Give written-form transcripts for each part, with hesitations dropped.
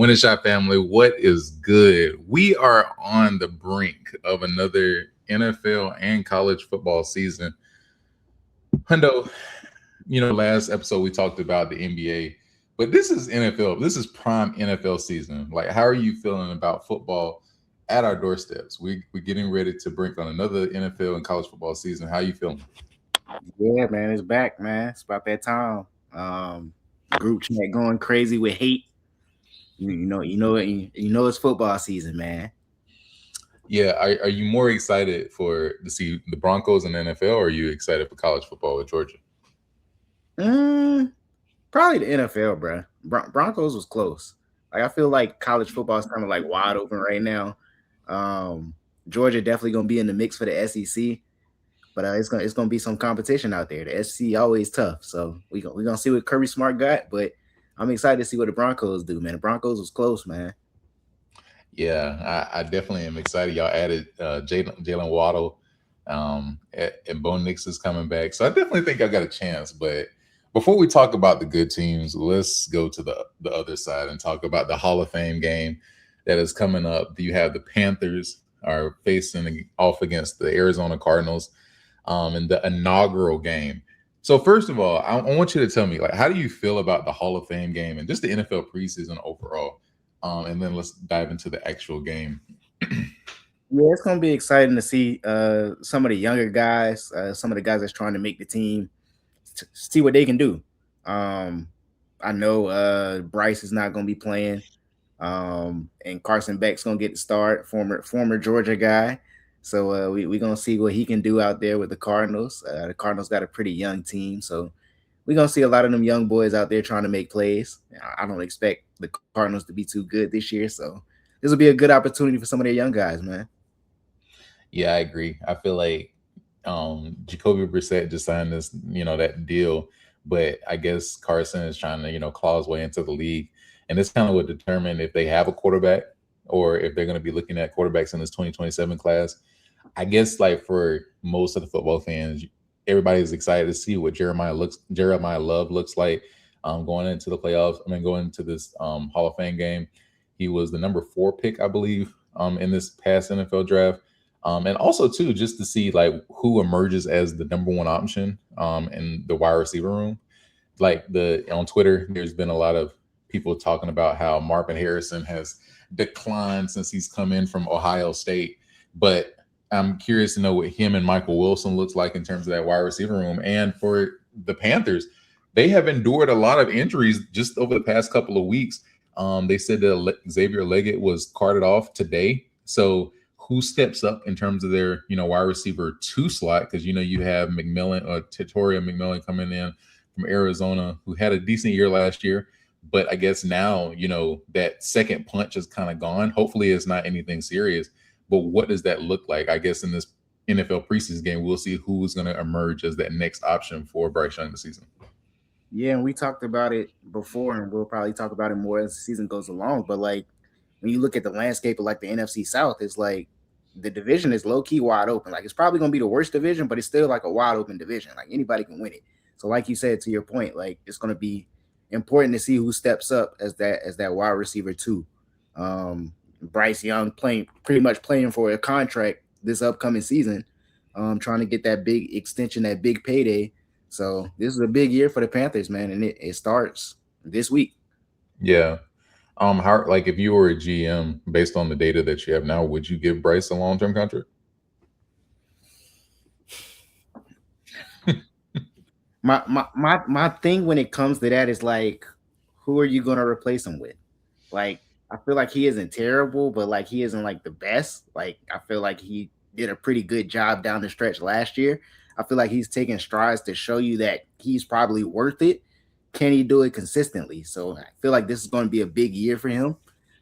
Winning Shot family, what is good? We are on the brink of another NFL and college football season. Hundo, last episode we talked about the NBA, but this is NFL. This is prime NFL season. Like, how are you feeling about football at our doorsteps? We're getting ready to brink on another NFL and college football season. How you feeling? Yeah, man, it's back, man. It's about that time. Group chat going crazy with hate. You know it's football season, man. Yeah, are you more excited to see the Broncos in the NFL, or are you excited for college football with Georgia? Mm, Probably the NFL, bro. Broncos was close. Like I feel like college football is kind of like wide open right now. Um, Georgia definitely gonna be in the mix for the SEC, but it's gonna be some competition out there. The SEC always tough, so we gonna see what Kirby Smart got. But I'm excited to see what the Broncos do, man. The Broncos was close, man. Yeah, I definitely am excited. Y'all added Jalen Waddle, and Bo Nix is coming back, so I definitely think I got a chance. But before we talk about the good teams, let's go to the other side and talk about the Hall of Fame game that is coming up. You have the Panthers are facing off against the Arizona Cardinals, in the inaugural game. So first of all, I want you to tell me, like, how do you feel about the Hall of Fame game and just the NFL preseason overall? And then let's dive into the actual game. Yeah, it's gonna be exciting to see some of the younger guys, some of the guys that's trying to make the team, see what they can do. Um, I know Bryce is not gonna be playing, and Carson Beck's gonna get the start, former Georgia guy. So we gonna see what he can do out there with the Cardinals. The Cardinals got a pretty young team, so we're gonna see a lot of them young boys out there trying to make plays. I don't expect the Cardinals to be too good this year, so this will be a good opportunity for some of their young guys, man. Yeah, I agree. I feel like Jacoby Brissett just signed this, that deal, but I guess Carson is trying to, claw his way into the league, and this kind of would determine if they have a quarterback or if they're going to be looking at quarterbacks in this 2027 class. I guess like for most of the football fans, everybody's excited to see what Jeremiah Love looks like going into the playoffs. I mean, going into this Hall of Fame game. He was the number 4 pick, I believe, in this past NFL draft. And also too, just to see like who emerges as the number 1 option in the wide receiver room. Like on Twitter, there's been a lot of people talking about how Marvin Harrison has declined since he's come in from Ohio State. But I'm curious to know what him and Michael Wilson looks like in terms of that wide receiver room. And for the Panthers, they have endured a lot of injuries just over the past couple of weeks. They said that Xavier Leggett was carted off today. So who steps up in terms of their, wide receiver 2 slot? Because, you have McMillan or Tatoria McMillan coming in from Arizona, who had a decent year last year. But I guess now, that second punch is kind of gone. Hopefully it's not anything serious. But what does that look like? I guess in this NFL preseason game, we'll see who's going to emerge as that next option for Bryce Young this season. Yeah, and we talked about it before, and we'll probably talk about it more as the season goes along. But like when you look at the landscape of like the NFC South, it's like the division is low key wide open. Like it's probably gonna be the worst division, but it's still like a wide open division. Like anybody can win it. So like you said, to your point, like it's gonna be important to see who steps up as that wide receiver too. Bryce Young pretty much playing for a contract this upcoming season, trying to get that big extension, that big payday. So this is a big year for the Panthers, man, and it starts this week. Yeah. How, like, if you were a GM, based on the data that you have now, would you give Bryce a long-term contract? My thing when it comes to that is like, who are you gonna replace him with? Like, I feel like he isn't terrible, but like he isn't like the best. Like, I feel like he did a pretty good job down the stretch last year. I feel like he's taking strides to show you that he's probably worth it. Can he do it consistently? So I feel like this is going to be a big year for him.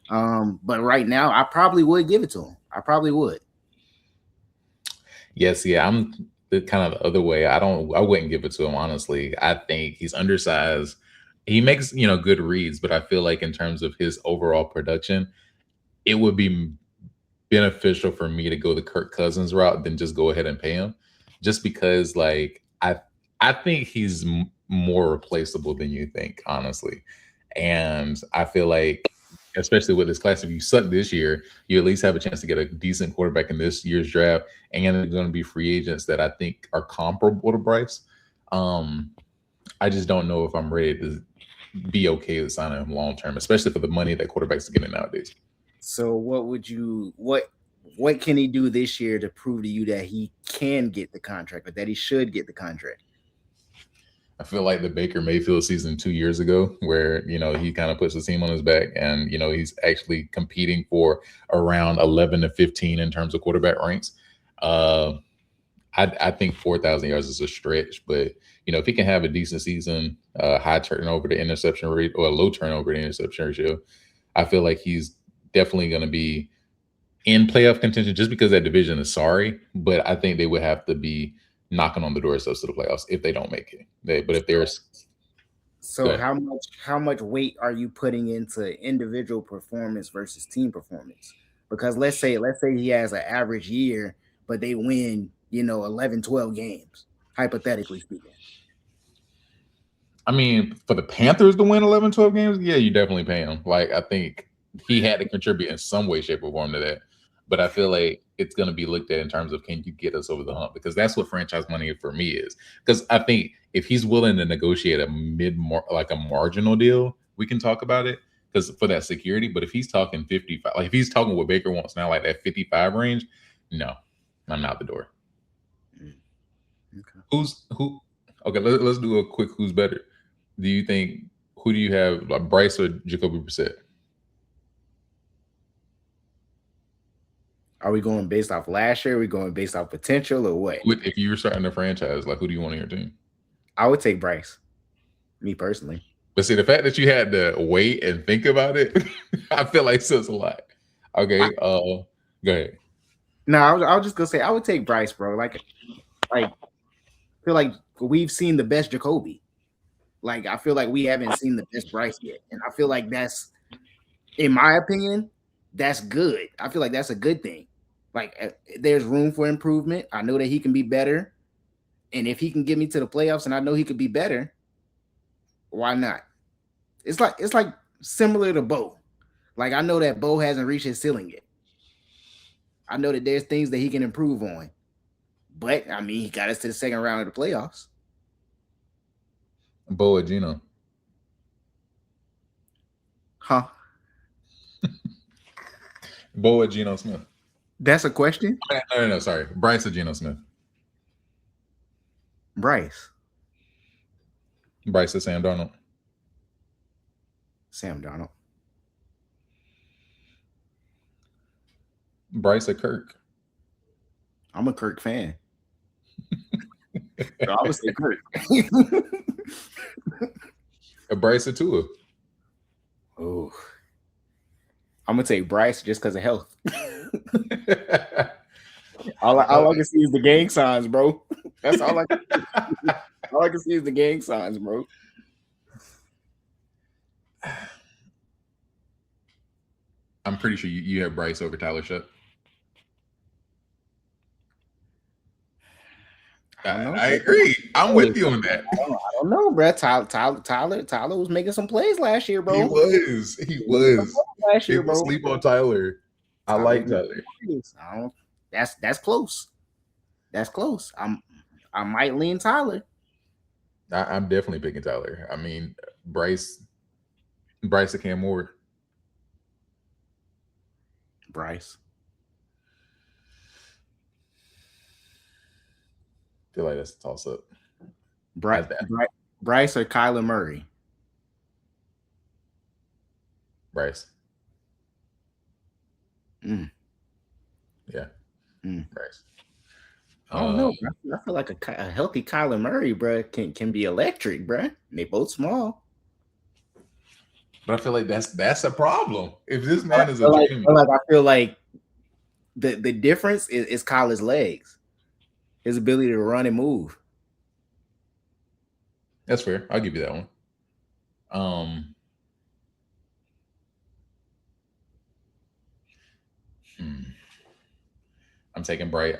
But right now, I probably would give it to him. I probably would. Yes, yeah, I'm the kind of the other way. I wouldn't give it to him, honestly. I think he's undersized. He makes, good reads, but I feel like in terms of his overall production, it would be beneficial for me to go the Kirk Cousins route than just go ahead and pay him, just because like I think he's more replaceable than you think, honestly. And I feel like especially with this class. If you suck this year, you at least have a chance to get a decent quarterback in this year's draft, and they're going to be free agents that I think are comparable to Bryce. Um, I just don't know if I'm ready to be okay with signing him long term, especially for the money that quarterbacks are getting nowadays. So what can he do this year to prove to you that he can get the contract or that he should get the contract? I feel like the Baker Mayfield season 2 years ago, where he kind of puts the team on his back, and he's actually competing for around 11 to 15 in terms of quarterback ranks. Uh, I think 4,000 yards is a stretch, but if he can have a decent season, high turnover to interception rate or a low turnover to interception ratio, I feel like he's definitely going to be in playoff contention just because that division is sorry. But I think they would have to be knocking on the doorsteps to the playoffs if they don't make it. But if there's So how much weight are you putting into individual performance versus team performance? Because let's say he has an average year, but they win, 11, 12 games, hypothetically speaking. I mean, for the Panthers to win 11, 12 games, yeah, you definitely pay him. Like, I think he had to contribute in some way, shape, or form to that. But I feel like it's going to be looked at in terms of, can you get us over the hump? Because that's what franchise money for me is. Because I think if he's willing to negotiate a like a marginal deal, we can talk about it because for that security. But if he's talking 55, like if he's talking what Baker wants now, like that 55 range, no, I'm out the door. Okay. Who? Okay, let's do a quick who's better. Do you think, who do you have, like Bryce or Jacoby Brissett? Are we going based off last year? Are we going based off potential or what? If you were starting a franchise, like who do you want on your team? I would take Bryce, me personally. But see, the fact that you had to wait and think about it, I feel like says a lot. Okay, go ahead. No, I was just gonna say I would take Bryce, bro. I feel like we've seen the best Jacoby. Like I feel like we haven't seen the best Bryce yet, and I feel like that's, in my opinion, that's good. I feel like that's a good thing. Like there's room for improvement. I know that he can be better, and if he can get me to the playoffs, and I know he could be better, why not? It's like similar to Bo. Like I know that Bo hasn't reached his ceiling yet. I know that there's things that he can improve on, but I mean he got us to the second round of the playoffs. Bo or Gino? Huh? Bo or Geno Smith? That's a question. No, sorry. Bryce or Geno Smith? Bryce. Bryce or Sam Darnold? Sam Darnold. Bryce or Kirk? I'm a Kirk fan. So I would say Kirk. Bryce or Tua? Oh, I'm gonna take Bryce just because of health. all I can see is the gang signs, bro. That's all I can see. All I can see is the gang signs, bro. I'm pretty sure you have Bryce over Tyler Shutt. I agree. I'm with you on that. I don't know, bro. Tyler was making some plays last year, bro. He was last year, bro. Sleep on Tyler. I like Tyler. That's close. That's close. I might lean Tyler. I'm definitely picking Tyler. I mean, Bryce or Cam Ward? Bryce. I feel like that's a toss up. Bryce or Kyler Murray? Bryce. Yeah. Bryce. I don't know. I feel like a healthy Kyler Murray, bro, can be electric, bro. They both small. But I feel like that's a problem. If this man is I feel like the difference is Kyler's legs, his ability to run and move. That's fair. I'll give you that one. I'm taking Bryce.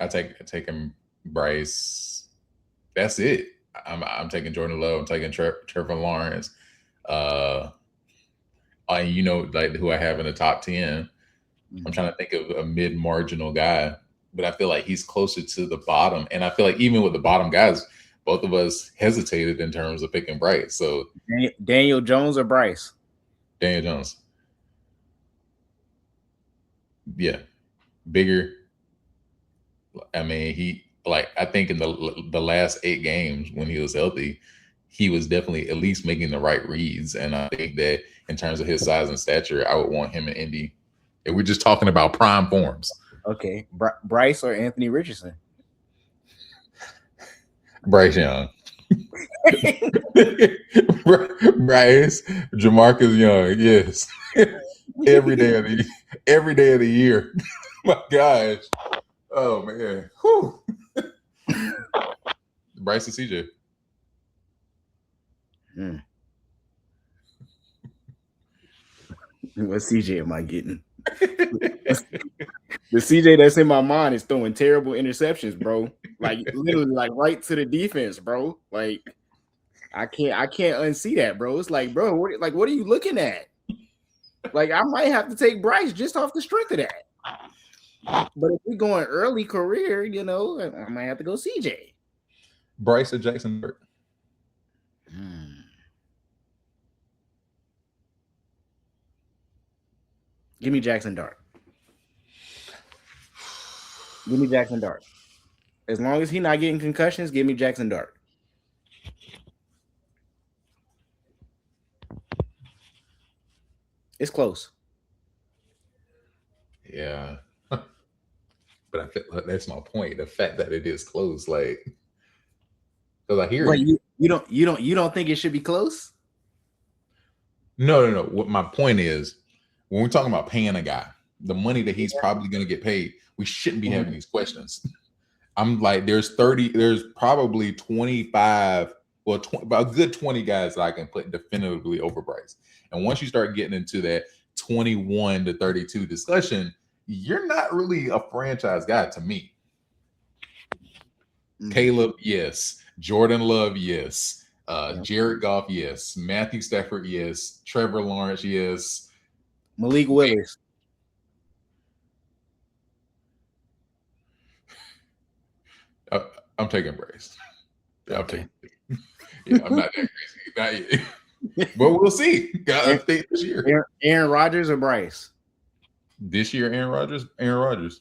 Taking Bryce. That's it. I'm taking Jordan Love. I'm taking Trevor Lawrence. like who I have in the top 10. I'm trying to think of a mid-marginal guy, but I feel like he's closer to the bottom. And I feel like even with the bottom guys, both of us hesitated in terms of picking Bryce. So Daniel Jones or Bryce? Daniel Jones. Yeah. Bigger. I mean, I think in the last 8 games when he was healthy, he was definitely at least making the right reads. And I think that in terms of his size and stature, I would want him in Indy. If we're just talking about prime forms. Okay. Bryce or Anthony Richardson? Bryce Young. Bryce, Jamarcus Young, yes. every day of the year. My gosh. Oh man. Whew. Bryce and CJ. What CJ am I getting? The CJ that's in my mind is throwing terrible interceptions, bro. Like literally, like right to the defense, bro. Like I can't unsee that, bro. It's like, bro, what are you looking at? Like I might have to take Bryce just off the strength of that. But if we're going early career, I might have to go CJ. Bryce or Jackson Dart. Give me Jackson Dart. Give me Jackson Dart. As long as he's not getting concussions, give me Jackson Dart. It's close. Yeah. But I feel like that's my point. The fact that it is close, like, because I hear you don't think it should be close? No. What my point is, when we're talking about paying a guy, the money that he's probably going to get paid, we shouldn't be having these questions. I'm like, there's probably 25, about a good 20 guys that I can put definitively over Bryce. And once you start getting into that 21 to 32 discussion, you're not really a franchise guy to me. Caleb, yes. Jordan Love, yes. Jared Goff, yes. Matthew Stafford, yes. Trevor Lawrence, yes. Malik Willis. I'm taking Bryce. Okay. I'm not that crazy. Not yet. But we'll see. I think this year. Aaron Rodgers or Bryce? This year, Aaron Rodgers. Aaron Rodgers.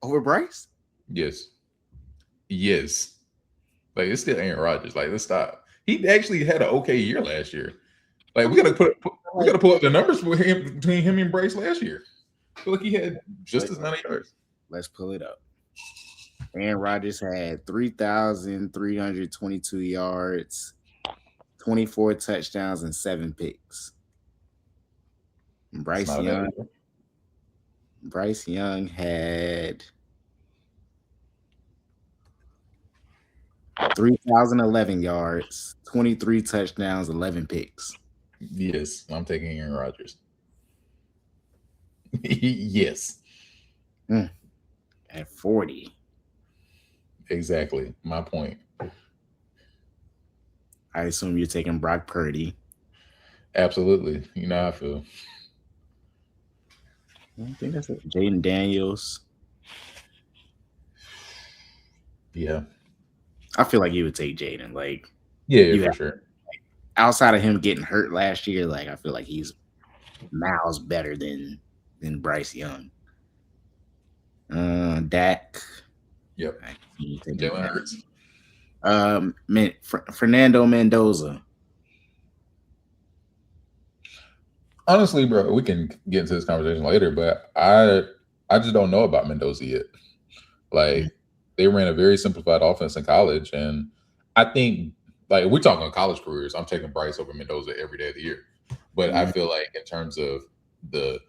Over Bryce? Yes. Like, it's still Aaron Rodgers. Like, let's stop. He actually had an okay year last year. Like, we gotta pull up the numbers for him between him and Bryce last year. I feel like he had just as many yards. Let's pull it up. Aaron Rodgers had 3,322 yards, 24 touchdowns, and 7 picks. Bryce Young had 3,011 yards, 23 touchdowns, 11 picks. Yes, I'm taking Aaron Rodgers. Yes. At 40. Exactly. My point. I assume you're taking Brock Purdy. Absolutely. You know how I feel. I think that's it. Jaden Daniels. Yeah. I feel like you would take Jaden. Like, for sure. Like, outside of him getting hurt last year, like I feel like he's miles better than Bryce Young. Dak. Yep. Jalen Hurts. Fernando Mendoza. Honestly, bro, we can get into this conversation later, but I just don't know about Mendoza yet. Like, they ran a very simplified offense in college, and I think, like, we're talking college careers, I'm taking Bryce over Mendoza every day of the year. But I feel like in terms of the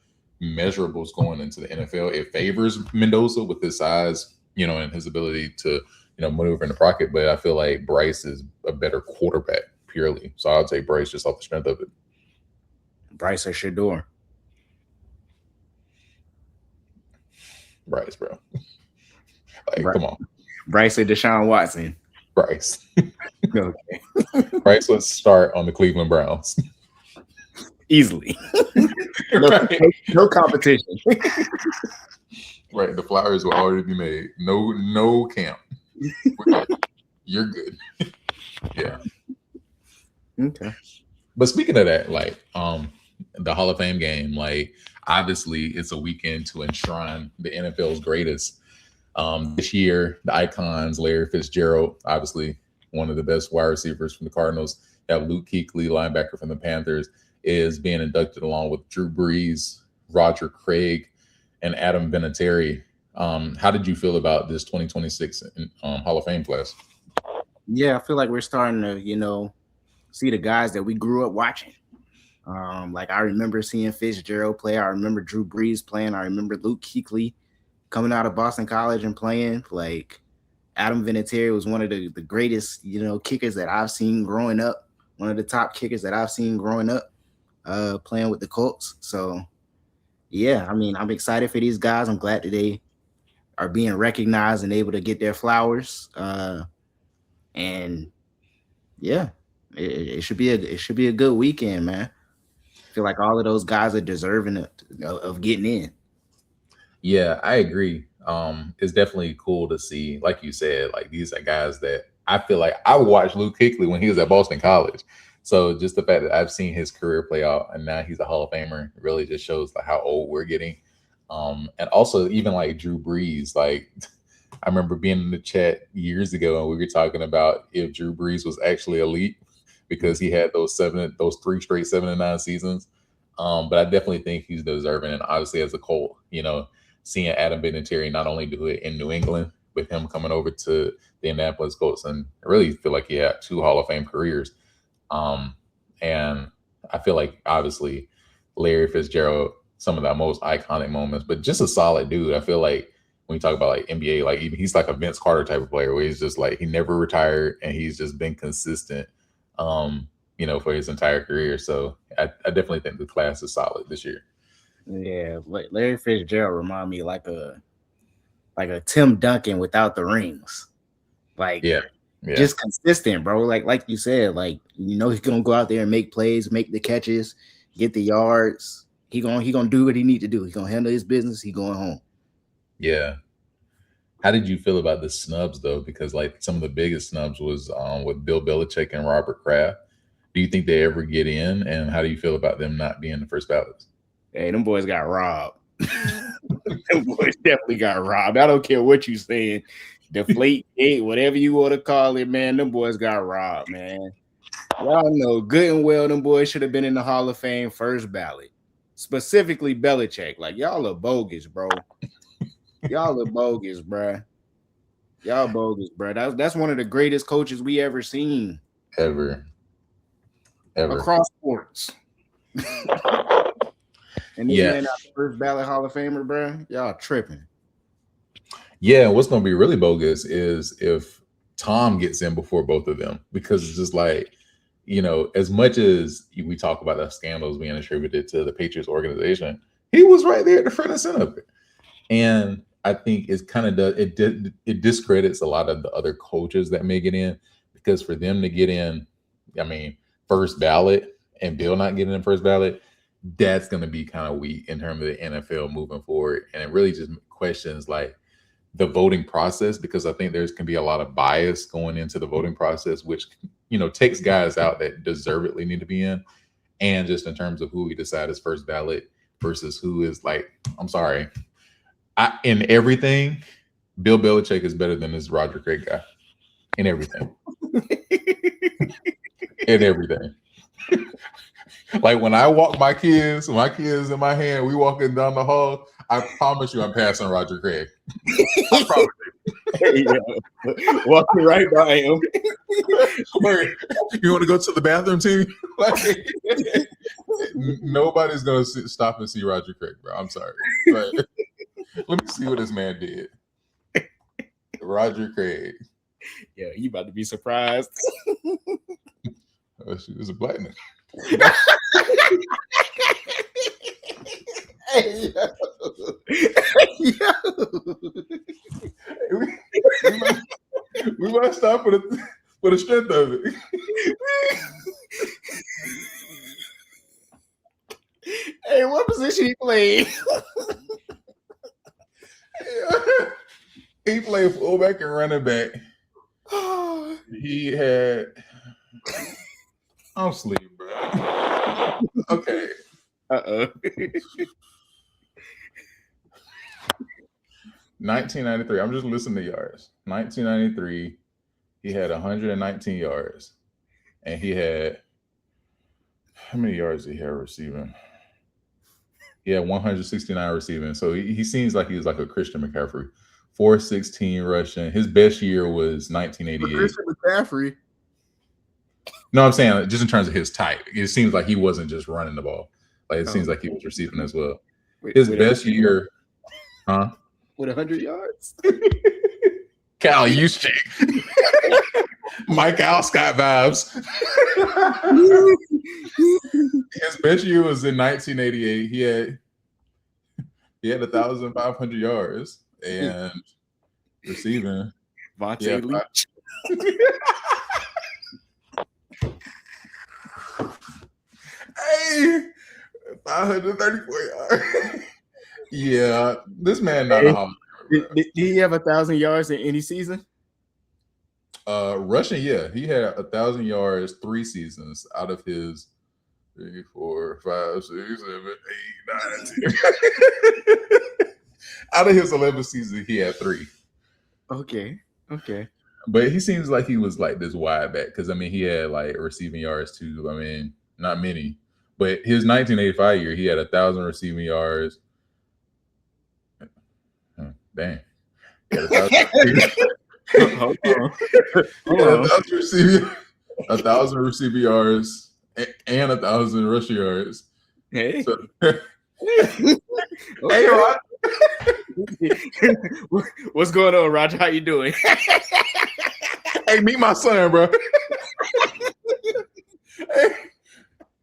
measurables going into the NFL, it favors Mendoza with his size, and his ability to, maneuver in the pocket. But I feel like Bryce is a better quarterback purely. So I'll take Bryce just off the strength of it. Bryce or Shedeur? Bryce, bro. Like, come on. Bryce or Deshaun Watson? Bryce. Okay. Bryce, let's start on the Cleveland Browns. easily. Right. No competition. Right. The flyers will already be made. No camp. You're good. Yeah. Okay. But speaking of that, like the Hall of Fame game, like obviously it's a weekend to enshrine the NFL's greatest. This year, the icons, Larry Fitzgerald, obviously one of the best wide receivers from the Cardinals. You have Luke Kuechly, linebacker from the Panthers, is being inducted along with Drew Brees, Roger Craig, and Adam Vinatieri. How did you feel about this 2026 Hall of Fame class? Yeah, I feel like we're starting to, see the guys that we grew up watching. Like I remember seeing Fitzgerald play. I remember Drew Brees playing. I remember Luke Kuechly coming out of Boston College and playing. Like Adam Vinatieri was one of the greatest, kickers that I've seen growing up. One of the top kickers that I've seen growing up, playing with the Colts. So yeah, I mean, I'm excited for these guys. I'm glad that they are being recognized and able to get their flowers. And yeah, it should be a good weekend, man. I feel like all of those guys are deserving of getting in. Yeah, I agree. It's definitely cool to see, like you said, like these are guys that I feel like I watched Luke Kuechly when he was at Boston College. So just the fact that I've seen his career play out and now he's a Hall of Famer really just shows like how old we're getting. And also even like Drew Brees, like I remember being in the chat years ago and we were talking about if Drew Brees was actually elite because he had those 3 straight 7-9 seasons. But I definitely think he's deserving. And obviously as a Colt, seeing Adam Vinatieri not only do it in New England, with him coming over to the Indianapolis Colts, and I really feel like he had 2 Hall of Fame careers. And I feel like obviously Larry Fitzgerald, some of the most iconic moments, but just a solid dude. I feel like when you talk about like NBA, like he's like a Vince Carter type of player where he's just like he never retired and he's just been consistent, for his entire career. So I definitely think the class is solid this year. Yeah, Larry Fitzgerald remind me like a Tim Duncan without the rings. Like Yeah. just consistent, bro. Like you said, like he's gonna go out there and make plays, make the catches, get the yards. He gonna do what he need to do. He's gonna handle his business. He going home. Yeah. How did you feel about the snubs though? Because like some of the biggest snubs was with Bill Belichick and Robert Kraft. Do you think they ever get in? And how do you feel about them not being the first ballots? Hey, them boys got robbed. Them boys definitely got robbed. I don't care what you saying. Deflate gate, whatever you want to call it, man. Them boys got robbed, man. Y'all know good and well them boys should have been in the Hall of Fame first ballot. Specifically Belichick. Like y'all are bogus, bro. Y'all are bogus, bro. Y'all bogus, bro. That's one of the greatest coaches we ever seen. Ever. Across sports. And this man out the first ballot Hall of Famer, bro. Y'all tripping. Yeah, what's going to be really bogus is if Tom gets in before both of them, because it's just like, as much as we talk about the scandals being attributed to the Patriots organization, he was right there at the front and center of it. And I think it's kind of it discredits a lot of the other coaches that may get in, because for them to get in, I mean, first ballot and Bill not getting in first ballot, that's going to be kind of weak in terms of the NFL moving forward. And it really just questions like the voting process, because I think can be a lot of bias going into the voting process, which, takes guys out that deservedly need to be in. And just in terms of who we decide is first ballot versus who is like, I'm sorry, in everything, Bill Belichick is better than this Roger Craig guy in everything. In everything. Like when I walk my kids in my hand, we walking down the hall, I promise you I'm passing Roger Craig. I promise you. Walking right by him. Wait, you want to go to the bathroom too? Like, nobody's going to stop and see Roger Craig, bro. I'm sorry. But let me see what this man did. Roger Craig. Yeah, you about to be surprised. Oh, shoot, it's a black man. Hey, we might stop for the strength of it. position he played? He played fullback and running back. He had. I'm asleep, bro. Okay. 1993. I'm just listening to yards. 1993. He had 119 yards, and he had how many yards did he have receiving? He had 169 receiving. So he seems like he was like a Christian McCaffrey. 416 rushing. His best year was 1988. Christian McCaffrey. No, I'm saying just in terms of his type. It seems like he wasn't just running the ball. Like it seems like he was receiving as well. His best year, huh? With 100 yards. Cal Juszczyk. Mike Alscott vibes. His best year was in 1988. He had 1,500 yards and receiving. Vontae Leach. Hey, 534 yards. Yeah, this man not a Hall. Did he have 1,000 yards in any season? Rushing, yeah, he had 1,000 yards 3 seasons out of his 3, 4, 5, 6, 7, 8, 9, 10. Out of his 11 seasons, he had 3. Okay. But he seems like he was like this wide back because I mean he had like receiving yards too. I mean, not many, but his 1985 year, he had 1,000 receiving yards. Dang. Hold on. 1,000 receiving yards and 1,000 rushing yards. Hey. So, Hey, Rod. What's going on, Roger? How you doing? Hey, meet my son, bro.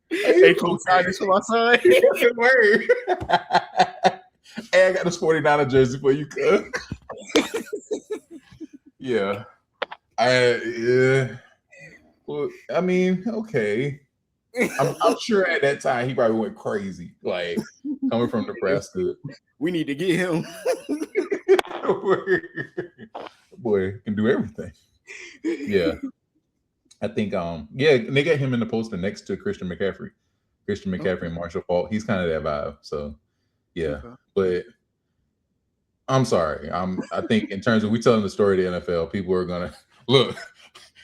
Hey, cool kindness for my son. Word. Hey, I got this 49er jersey for you, cuz. Yeah. Well, I mean, okay. I'm sure at that time he probably went crazy, like coming from Nebraska. We need to get him. Boy, can do everything. Yeah. I think they got him in the poster next to Christian McCaffrey. Christian McCaffrey and Marshall Faulk. He's kind of that vibe. So yeah. Okay. But I'm sorry. I think in terms of we telling the story of the NFL, people are gonna look.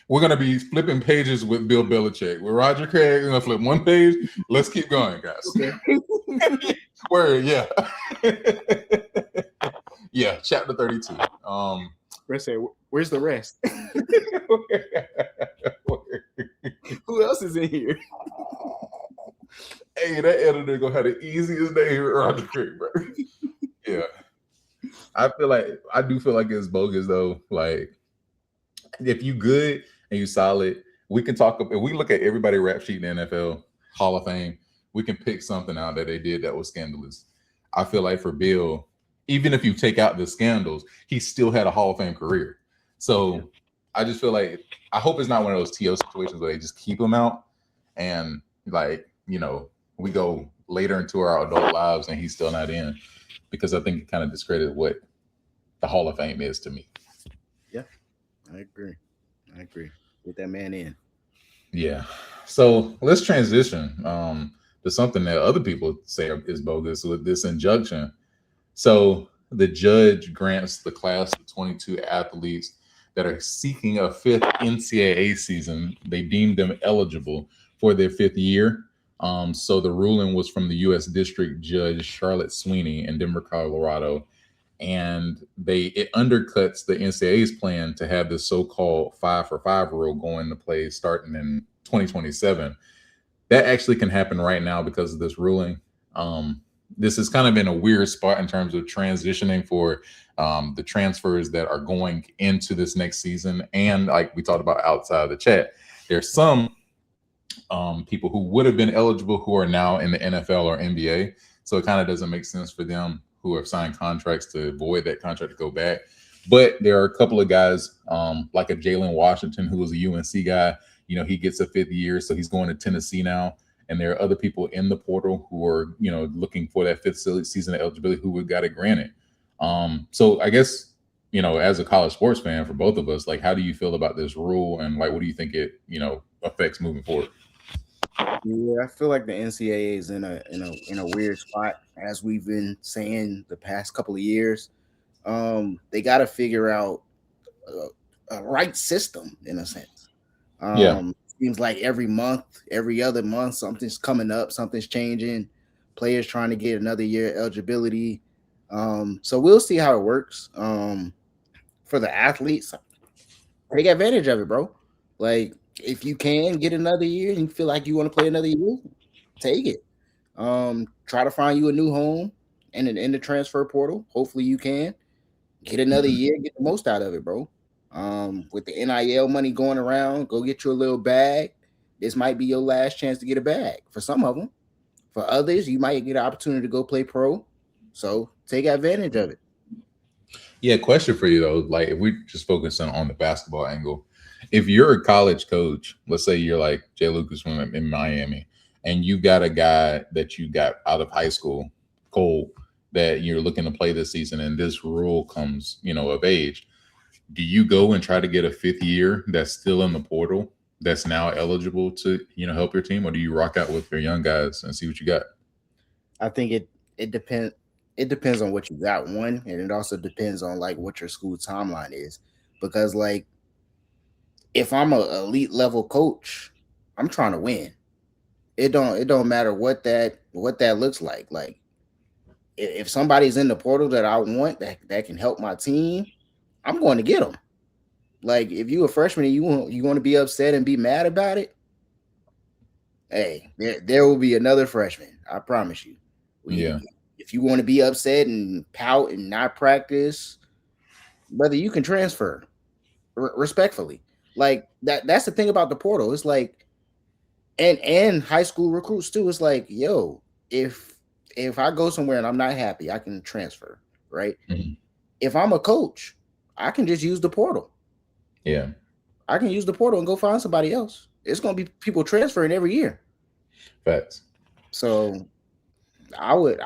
We're gonna be flipping pages with Bill Belichick. With Roger Craig, we're gonna flip one page. Let's keep going, guys. Okay. Word, yeah. Yeah, chapter 32. Where's the rest? Who else is in here? Hey, that editor gonna have the easiest day with Roger Craig, bro. Yeah. I do feel like it's bogus though. Like, if you good and you solid, we can talk. If we look at everybody rap sheet in the NFL Hall of Fame, we can pick something out that they did that was scandalous. I feel like for Bill, even if you take out the scandals, he still had a Hall of Fame career. So I just feel like I hope it's not one of those TO situations where they just keep him out and like, you know, we go later into our adult lives and he's still not in, because I think it kind of discredited what the Hall of Fame is to me. Yeah, I agree. Get that man in. Yeah. So let's transition to something that other people say is bogus with this injunction. So the judge grants the class of 22 athletes that are seeking a 5th NCAA season. They deemed them eligible for their 5th year. So the ruling was from the U.S. District Judge Charlotte Sweeney in Denver, Colorado. And it undercuts the NCAA's plan to have this so-called 5-for-5 rule go into play starting in 2027. That actually can happen right now because of this ruling. This is kind of in a weird spot in terms of transitioning for the transfers that are going into this next season. And like we talked about outside the chat, there's some people who would have been eligible who are now in the NFL or NBA. So it kind of doesn't make sense for them who have signed contracts to avoid that contract to go back. But there are a couple of guys like a Jalen Washington, who was a UNC guy. You know, he gets a 5th year, so he's going to Tennessee now. and there are other people in the portal who are looking for that fifth season of eligibility who would got it granted. So I guess as a college sports fan for both of us, like how do you feel about this rule, and like what do you think it affects moving forward? Yeah, I feel like the NCAA is in a weird spot, as we've been saying the past couple of years. They got to figure out a right system in a sense. Yeah. Seems like every month, every other month, something's coming up, something's changing. Players trying to get another year eligibility. So we'll see how it works. For the athletes, take advantage of it, bro. Like if you can get another year and you feel like you want to play another year, take it. Try to find you a new home and in the transfer portal. Hopefully you can get another Mhm. year, get the most out of it, bro. With the NIL money going around, go get you a little bag. This might be your last chance to get a bag for some of them. For others, you might get an opportunity to go play pro. So take advantage of it. Yeah, question for you though. Like, if we just focus on the basketball angle, if you're a college coach, let's say you're like Jay Lucas from in Miami, and you got a guy that you got out of high school, Cole, that you're looking to play this season, and this rule comes, of age, do you go and try to get a fifth year that's still in the portal that's now eligible to, help your team, or do you rock out with your young guys and see what you got? I think it depends. It depends on what you got, one, and it also depends on like what your school timeline is. Because like if I'm a elite level coach, I'm trying to win. It don't matter what that looks like. Like if somebody's in the portal that I want that can help my team, I'm going to get them. Like if you a freshman and you want to be upset and be mad about it, hey, there will be another freshman. I promise you. Yeah. We if you want to be upset and pout and not practice, brother, you can transfer respectfully. Like that's the thing about the portal. It's like and high school recruits too. It's like, yo, if if I go somewhere and I'm not happy, I can transfer, right? Mhm. If I'm a coach, I can just use the portal. Yeah. I can use the portal and go find somebody else. It's gonna be people transferring every year. Facts. So I would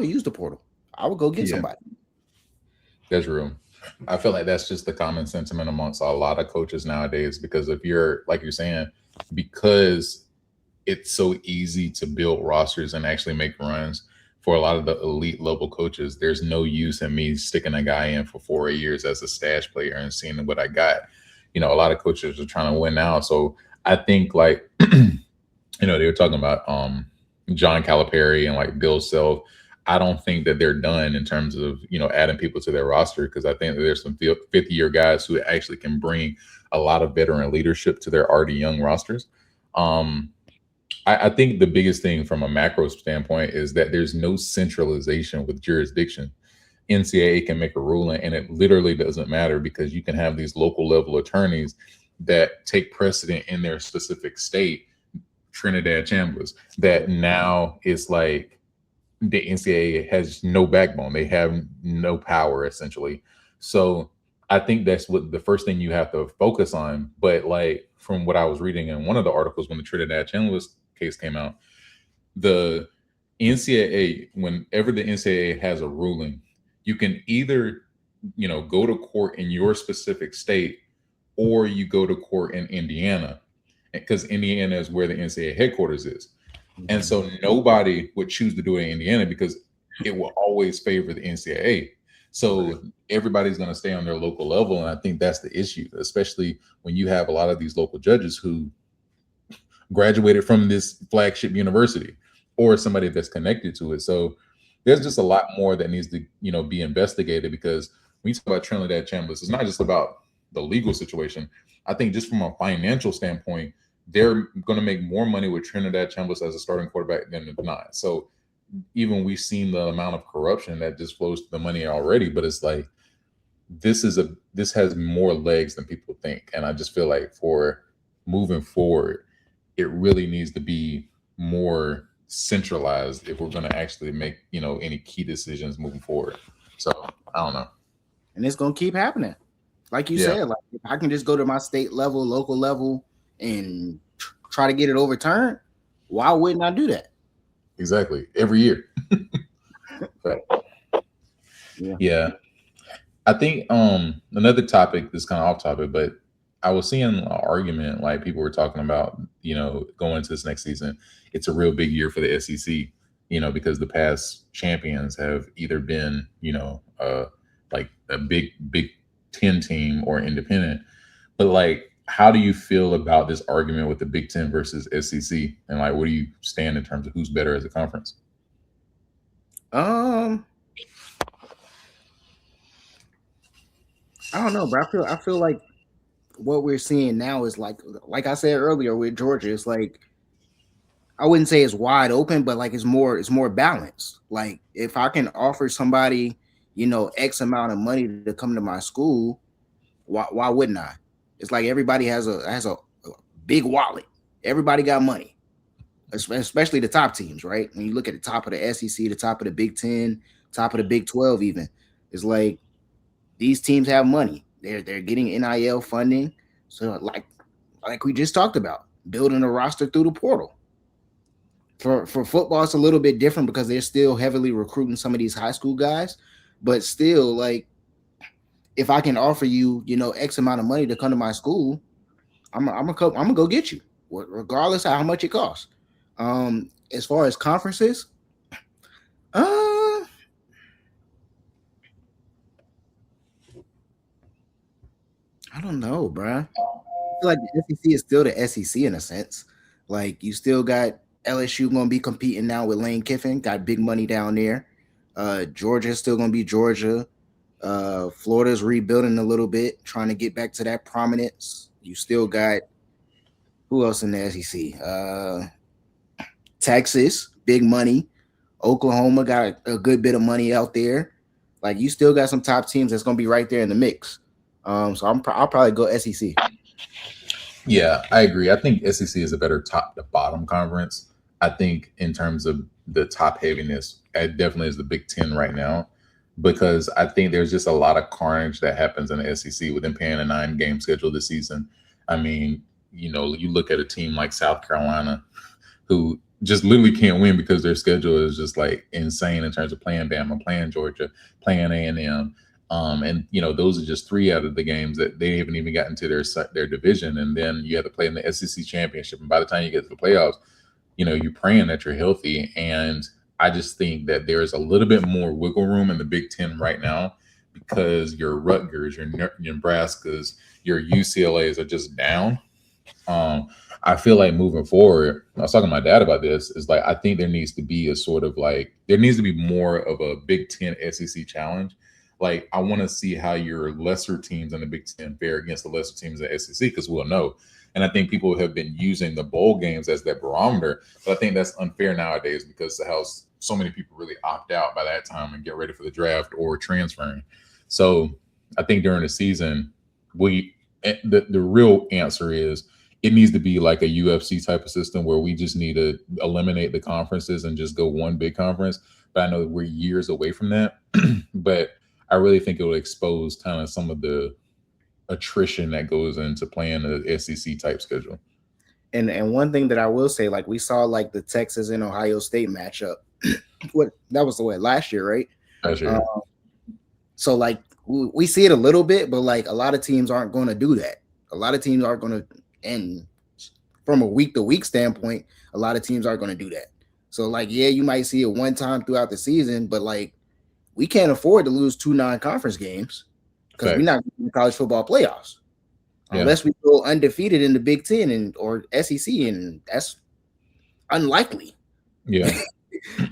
use the portal. I would go get Yeah. somebody. That's real. I feel like that's just the common sentiment amongst a lot of coaches nowadays, because if you're like you're saying, because it's so easy to build rosters and actually make runs for a lot of the elite level coaches, there's no use in me sticking a guy in for 4 years as a stash player and seeing what I got. A lot of coaches are trying to win now. So I think like they were talking about John Calipari and like Bill Self. I don't think that they're done in terms of adding people to their roster, because I think that there's some fifth year guys who actually can bring a lot of veteran leadership to their already young rosters. Um, I think the biggest thing from a macro standpoint is that there's no centralization with jurisdiction. NCAA can make a ruling, and it literally doesn't matter, because you can have these local level attorneys that take precedent in their specific state. Trinidad Chambers, that now it's like the NCAA has no backbone. They have no power essentially. So I think that's what the first thing you have to focus on. But like from what I was reading in one of the articles when the Trinidad Chambers case came out, the NCAA, whenever the NCAA has a ruling, you can either go to court in your specific state, or you go to court in Indiana, because Indiana is where the NCAA headquarters is. And Mhm. so nobody would choose to do it in Indiana because it will always favor the NCAA. Right. So everybody's going to stay on their local level. And I think that's the issue, especially when you have a lot of these local judges who graduated from this flagship university or somebody that's connected to it. So there's just a lot more that needs to, be investigated, because when you talk about Trinidad Chambers, it's not just about the legal situation. I think just from a financial standpoint, they're going to make more money with Trinidad Chambers as a starting quarterback than if not. So even we've seen the amount of corruption that just flows to the money already, but it's like this has more legs than people think. And I just feel like for moving forward, it really needs to be more centralized if we're going to actually make any key decisions moving forward. So I don't know. And it's gonna keep happening. Like you Yeah. said, like if I can just go to my state level, local level, and try to get it overturned, Why wouldn't I do that? Exactly. Every year. Fact. Yeah. Yeah. I think another topic that's kind of off topic, but I was seeing an argument like people were talking about, going into this next season, it's a real big year for the SEC, because the past champions have either been, like a big 10 team or independent. But like how do you feel about this argument with the Big 10 versus SEC? And like where do you stand in terms of who's better as a conference? Um, I don't know, bro. I feel like what we're seeing now is like I said earlier with Georgia, it's like I wouldn't say it's wide open, but like it's more balanced. Like if I can offer somebody, X amount of money to come to my school, why wouldn't I? It's like everybody has a big wallet. Everybody got money, especially the top teams, right? When you look at the top of the SEC, the top of the Big 10, top of the Big 12 even, it's like these teams have money. They're getting NIL funding. So like we just talked about, building a roster through the portal. For football, it's a little bit different because they're still heavily recruiting some of these high school guys. But still, like if I can offer you, X amount of money to come to my school, I'm gonna go get you, regardless of how much it costs. As far as conferences, uh, I don't know, bruh. I feel like the SEC is still the SEC in a sense. Like you still got LSU gonna be competing now with Lane Kiffin, got big money down there. Georgia's still gonna be Georgia. Florida's rebuilding a little bit, trying to get back to that prominence. You still got who else in the SEC? Texas, big money. Oklahoma got a good bit of money out there. Like you still got some top teams that's gonna be right there in the mix. So I'll probably go SEC. Yeah, I agree. I think SEC is a better top to bottom conference. I think in terms of the top heaviness, it definitely is the Big Ten right now, because I think there's just a lot of carnage that happens in the SEC with them paying a 9 game schedule this season. I mean, you look at a team like South Carolina, who just literally can't win because their schedule is just like insane in terms of playing Bama, playing Georgia, playing A&M. And those are just 3 out of the games that they haven't even gotten to their division, and then you have to play in the SEC championship. And by the time you get to the playoffs, you're praying that you're healthy. And I just think that there is a little bit more wiggle room in the Big Ten right now because your Rutgers, your Nebraskas, your UCLA's are just down. um, I feel like moving forward, I was talking to my dad about this, is like I think there needs to be a sort of like there needs to be more of a Big Ten SEC challenge. Like I want to see how your lesser teams in the Big Ten fare against the lesser teams in the SEC because we'll know. And I think people have been using the bowl games as that barometer, but I think that's unfair nowadays because of how so many people really opt out by that time and get ready for the draft or transferring. So I think during the season, the real answer is it needs to be like a UFC type of system where we just need to eliminate the conferences and just go one big conference. But I know we're years away from that. But I really think it will expose kind of some of the attrition that goes into playing the SEC type schedule. And one thing that I will say, like we saw like the Texas and Ohio State matchup. What that was the way last year, right? Last Uh, year. so like we see it a little bit, but like a lot of teams aren't going to do that. A lot of teams aren't going to, and from a week to week standpoint, a lot of teams aren't going to do that. So like, yeah, you might see it one time throughout the season, but like we can't afford to lose two non-conference games because we're Facts. not in the college football playoffs Yeah. unless we go undefeated in the Big Ten and or SEC, and that's unlikely. Yeah.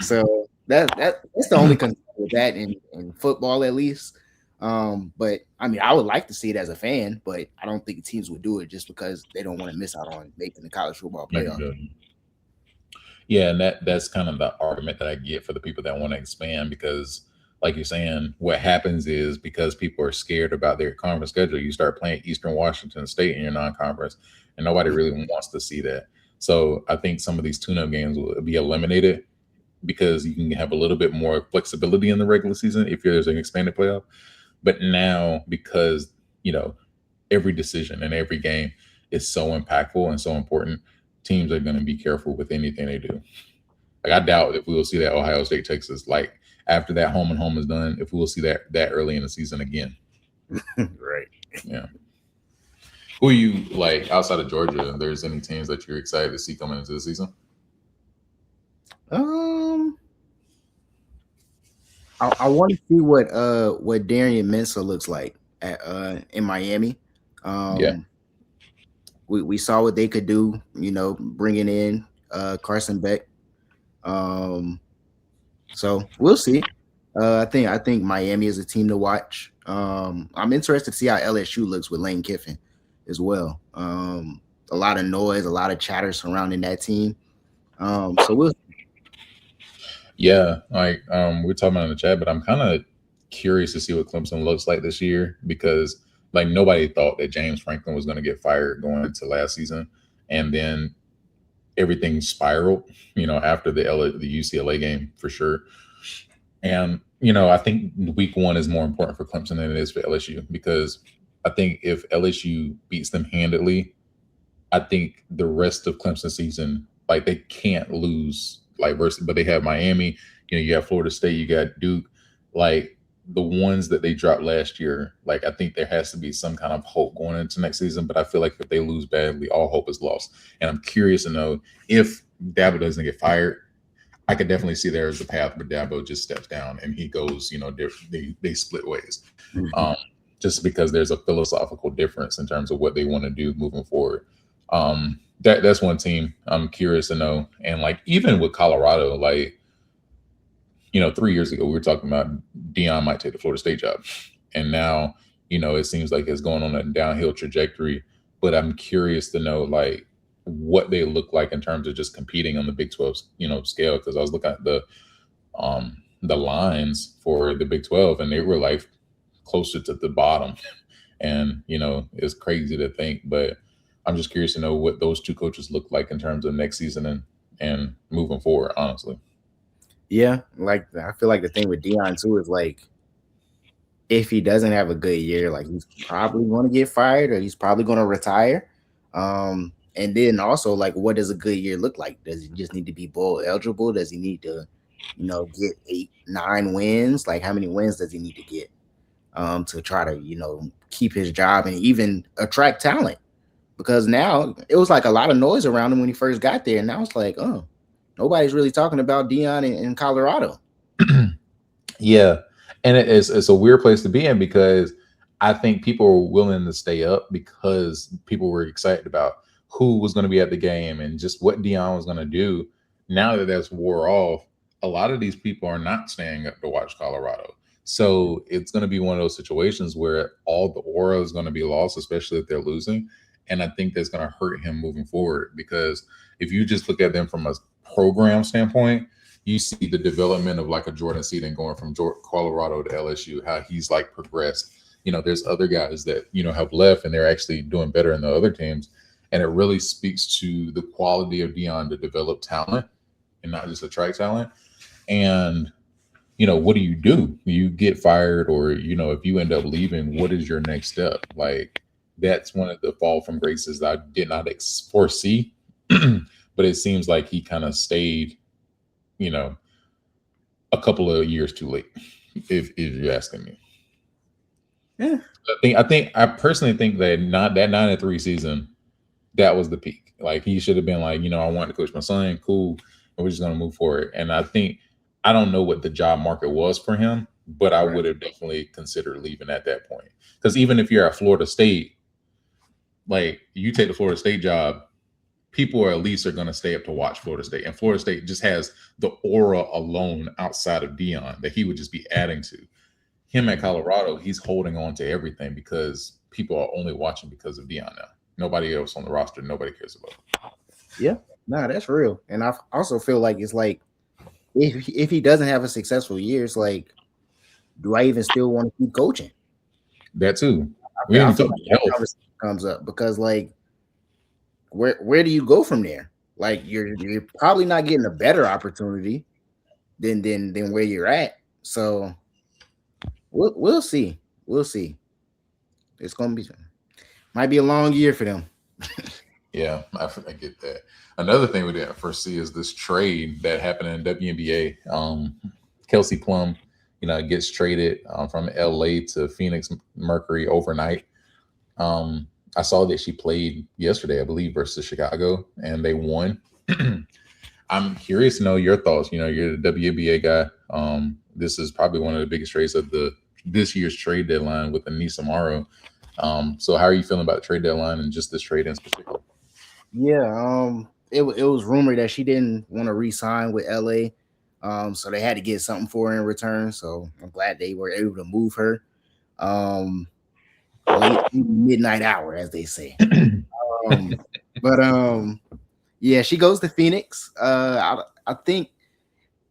So that's the only concern with that in football at least. But I mean, I would like to see it as a fan, but I don't think teams would do it just because they don't want to miss out on making the college football Yeah. playoff. Yeah, and that's kind of the argument that I get for the people that want to expand because, like you're saying, what happens is because people are scared about their conference schedule, you start playing Eastern Washington State in your non-conference, and nobody really wants to see that. So I think some of these tune-up games will be eliminated because you can have a little bit more flexibility in the regular season if there's an expanded playoff. But now, because you know every decision and every game is so impactful and so important, teams are going to be careful with anything they do. Like I doubt if we will see that Ohio State Texas like after that home and home is done, if we will see that early in the season again. Right. Yeah. Who are you like outside of Georgia? If there's any teams that you're excited to see coming into the season? Um, I want to see what Darian Mensah looks like at in Miami. Yeah. Um, we saw what they could do, bringing in Carson Beck. Um, so we'll see. I think Miami is a team to watch. I'm interested to see how LSU looks with Lane Kiffin as well. A lot of noise, a lot of chatter surrounding that team. So we'll. Yeah, like we're talking about in the chat, but I'm kind of curious to see what Clemson looks like this year because like nobody thought that James Franklin was going to get fired going into last season, and then everything spiraled, after the UCLA game for sure. And I think week one is more important for Clemson than it is for LSU because I think if LSU beats them handedly, I think the rest of Clemson season, like they can't lose, like versus, but they have Miami, you have Florida State, you got Duke, like the ones that they dropped last year. Like I think there has to be some kind of hope going into next season, but I feel like if they lose badly, all hope is lost. And I'm curious to know if Dabo doesn't get fired. I could definitely see there as a path, but Dabo just steps down and he goes, they split ways. Um, just because there's a philosophical difference in terms of what they want to do moving forward. That's one team I'm curious to know. And like even with Colorado, like 3 years ago we were talking about Dion might take the Florida State job, and now it seems like it's going on a downhill trajectory. But I'm curious to know like what they look like in terms of just competing on the Big 12 scale because I was looking at the lines for the Big 12 and they were like closer to the bottom, and it's crazy to think, but I'm just curious to know what those two coaches look like in terms of next season and moving forward, honestly. Yeah, like I feel like the thing with Dion too is like if he doesn't have a good year, like he's probably going to get fired or he's probably going to retire. And then also like what does a good year look like? Does he just need to be bowl eligible? Does he need to, get 8, 9 wins? Like how many wins does he need to get to try to, keep his job and even attract talent? Because now it was like a lot of noise around him when he first got there, and now it's like, oh, nobody's really talking about Dion in Colorado. Yeah, and it's a weird place to be in because I think people were willing to stay up because people were excited about who was going to be at the game and just what Dion was going to do. Now that that's wore off, a lot of these people are not staying up to watch Colorado. So it's going to be one of those situations where all the aura is going to be lost, especially if they're losing. And I think that's going to hurt him moving forward because if you just look at them from a program standpoint, you see the development of like a Jordan Seaton going from Colorado to LSU, how he's like progressed. There's other guys that, have left and they're actually doing better in the other teams. And it really speaks to the quality of Dion to develop talent and not just attract talent. And, what do? You get fired or, if you end up leaving, what is your next step? Like that's one of the fall from graces that I did not foresee. But it seems like he kind of stayed, a couple of years too late, if you're asking me. Yeah. I personally think that not that 9-3 season, that was the peak. Like he should have been like, I want to coach my son, cool, and we're just gonna move forward. And I don't know what the job market was for him, but I would have definitely considered leaving at that point. Because even if you're at Florida State, like you take the Florida State job, people are at least are going to stay up to watch Florida State. And Florida State just has the aura alone outside of Dion that he would just be adding to. Him at Colorado, he's holding on to everything because people are only watching because of Dion now. Nobody else on the roster, nobody cares about. Yeah, nah, that's real. And I also feel like it's like if he doesn't have a successful year, it's like, do I even still want to keep coaching? That too. I feel like that conversation comes up because like where do you go from there? Like you're probably not getting a better opportunity than where you're at. So we'll see. We'll see. It's gonna be might be a long year for them. Yeah, I get that. Another thing we didn't foresee is this trade that happened in WNBA. Kelsey Plum, gets traded from LA to Phoenix Mercury overnight. I saw that she played yesterday, I believe, versus Chicago, and they won. I'm curious to know your thoughts. You're the WNBA guy. This is probably one of the biggest trades of the this year's trade deadline with Anissa Morrow. So how are you feeling about the trade deadline and just this trade in particular? Yeah, it was rumored that she didn't want to re-sign with LA, so they had to get something for her in return. So I'm glad they were able to move her, um, late midnight hour, as they say. Um, but yeah, she goes to Phoenix. I think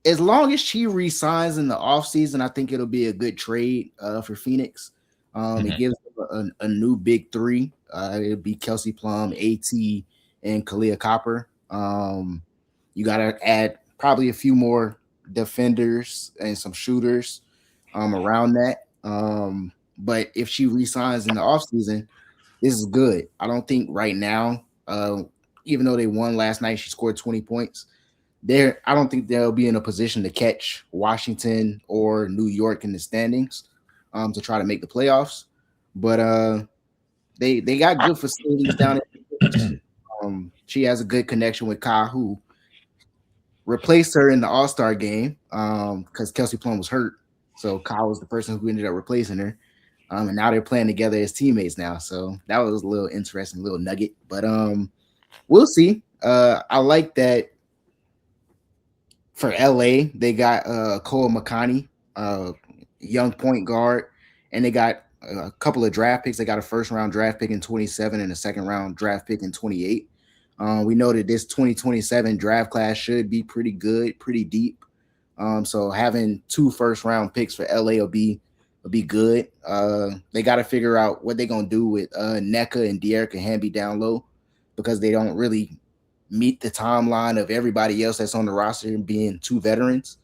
as long as she resigns in the offseason, I think it'll be a good trade for Phoenix. It Mhm. gives them a new big three. It'll be Kelsey Plum, AT, and Kalia Copper. You got to add probably a few more defenders and some shooters around that. But if she resigns in the offseason, this is good. I don't think right now, even though they won last night, she scored 20 points there. I don't think they'll be in a position to catch Washington or New York in the standings to try to make the playoffs. But they got good facilities down there. She has a good connection with Ka, who replaced her in the All Star game because Kelsey Plum was hurt. So Ka was the person who ended up replacing her. And now they're playing together as teammates now. So that was a little interesting, little nugget. But we'll see. I like that for LA, they got Cole McConney, young point guard, and they got a couple of draft picks. They got a first round draft pick in 27 and a second round draft pick in 28. We know that this 2027 draft class should be pretty good, pretty deep. So having two first round picks for LA will be good. They got to figure out what they're gonna do with NECA and De'Erica Hamby down low because they don't really meet the timeline of everybody else that's on the roster being two veterans.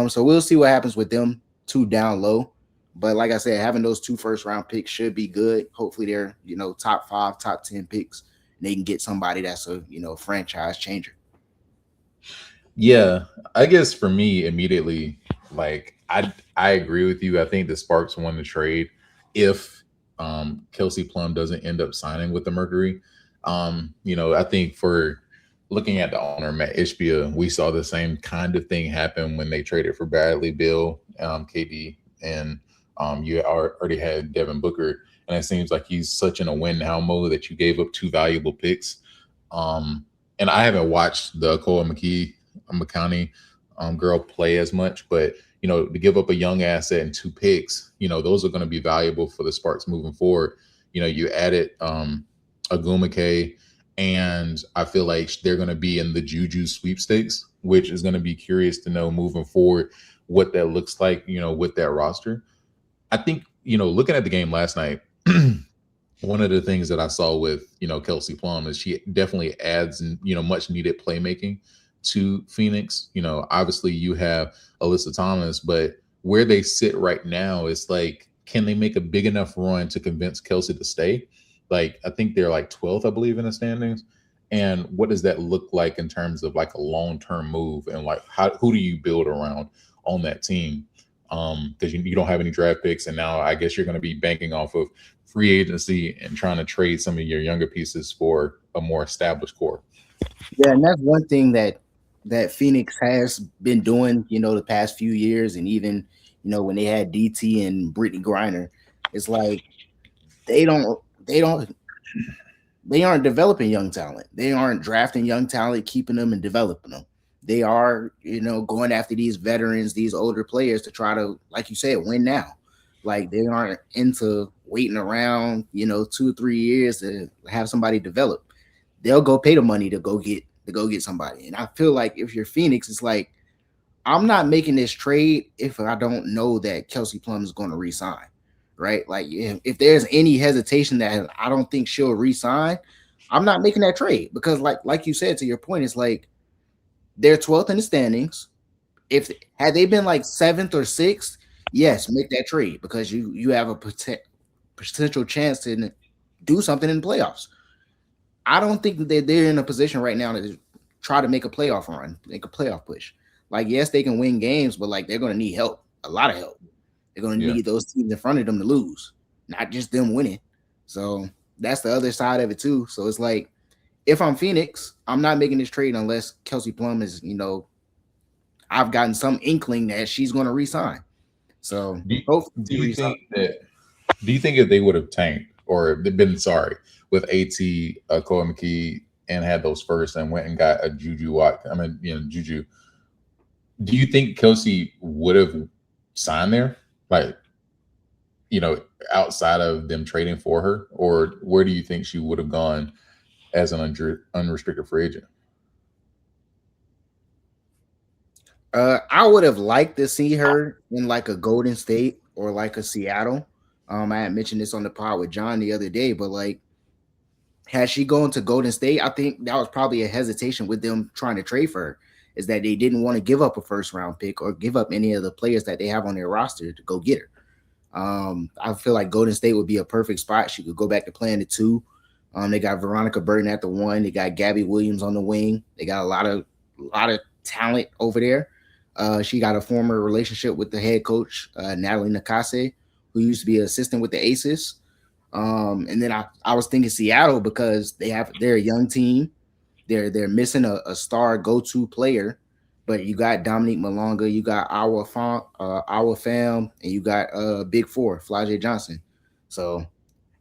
So we'll see what happens with them two down low. But like I said, having those two first round picks should be good. Hopefully they're, top 5, top 10 picks. And they can get somebody that's a, franchise changer. Yeah, I guess for me immediately, like I agree with you. I think the Sparks won the trade if Kelsey Plum doesn't end up signing with the Mercury. I think for looking at the owner Matt Ishbia, we saw the same kind of thing happen when they traded for Bradley Bill, KD, and you already had Devin Booker, and it seems like he's such in a win now mode that you gave up two valuable picks. Um, and I haven't watched the Cole McConney girl play as much, but to give up a young asset and two picks, those are going to be valuable for the Sparks moving forward. You added Agumake, and I feel like they're going to be in the Juju sweepstakes, which is going to be curious to know moving forward what that looks like, with that roster. I think, looking at the game last night, one of the things that I saw with Kelsey Plum is she definitely adds much needed playmaking to Phoenix. Obviously you have Alyssa Thomas, but where they sit right now is like, can they make a big enough run to convince Kelsey to stay? Like I think they're like 12th, I believe, in the standings. And what does that look like in terms of like a long term move and like who do you build around on that team? Because you don't have any draft picks, and now I guess you're going to be banking off of free agency and trying to trade some of your younger pieces for a more established core. Yeah, and that's one thing that Phoenix has been doing, the past few years, and even, when they had DT and Brittany Griner, it's like they don't they don't they aren't developing young talent. They aren't drafting young talent, keeping them and developing them. They are, going after these veterans, these older players to try to, like you said, win now. Like they aren't into waiting around, 2 or 3 years to have somebody develop. They'll go pay the money to go get somebody. And I feel like if you're Phoenix, it's like I'm not making this trade if I don't know that Kelsey Plum is going to resign, right? Like if there's any hesitation that I don't think she'll resign, I'm not making that trade because, like you said, to your point, it's like they're 12th in the standings. If had they been like 7th or 6th, yes, make that trade because you have a potential chance to do something in the playoffs. I don't think that they're in a position right now try to make a playoff run, make a playoff push. Like, yes, they can win games, but like they're gonna need help, a lot of help. They're gonna Yeah. need those teams in front of them to lose, not just them winning. So that's the other side of it too. So it's like if I'm Phoenix, I'm not making this trade unless Kelsey Plum is, I've gotten some inkling that she's going to resign. So Do you, hopefully do she you resigns. think that? Do you think if they would have tanked or they've been sorry with At Chloe McKee and had those first and went and got a Juju Watt? I mean, Juju. Do you think Kelsey would have signed there? Like, you know, outside of them trading for her, or where do you think she would have gone as an unrestricted free agent? I would have liked to see her in like a Golden State or like a Seattle. I had mentioned this on the pod with John the other day, but like, had she gone to Golden State, I think that was probably a hesitation with them trying to trade for her, is that they didn't want to give up a first round pick or give up any of the players that they have on their roster to go get her. I feel like Golden State would be a perfect spot. She could go back to playing the two. They got Veronica Burton at the one. They got Gabby Williams on the wing. They got a lot of talent over there. She got a former relationship with the head coach, Natalie Nakase, who used to be an assistant with the Aces. And then I was thinking Seattle because they're a young team. They're missing a star go-to player, but you got Dominique Malonga, you got Awa Fam, and you got Big Four, Flajay Johnson. So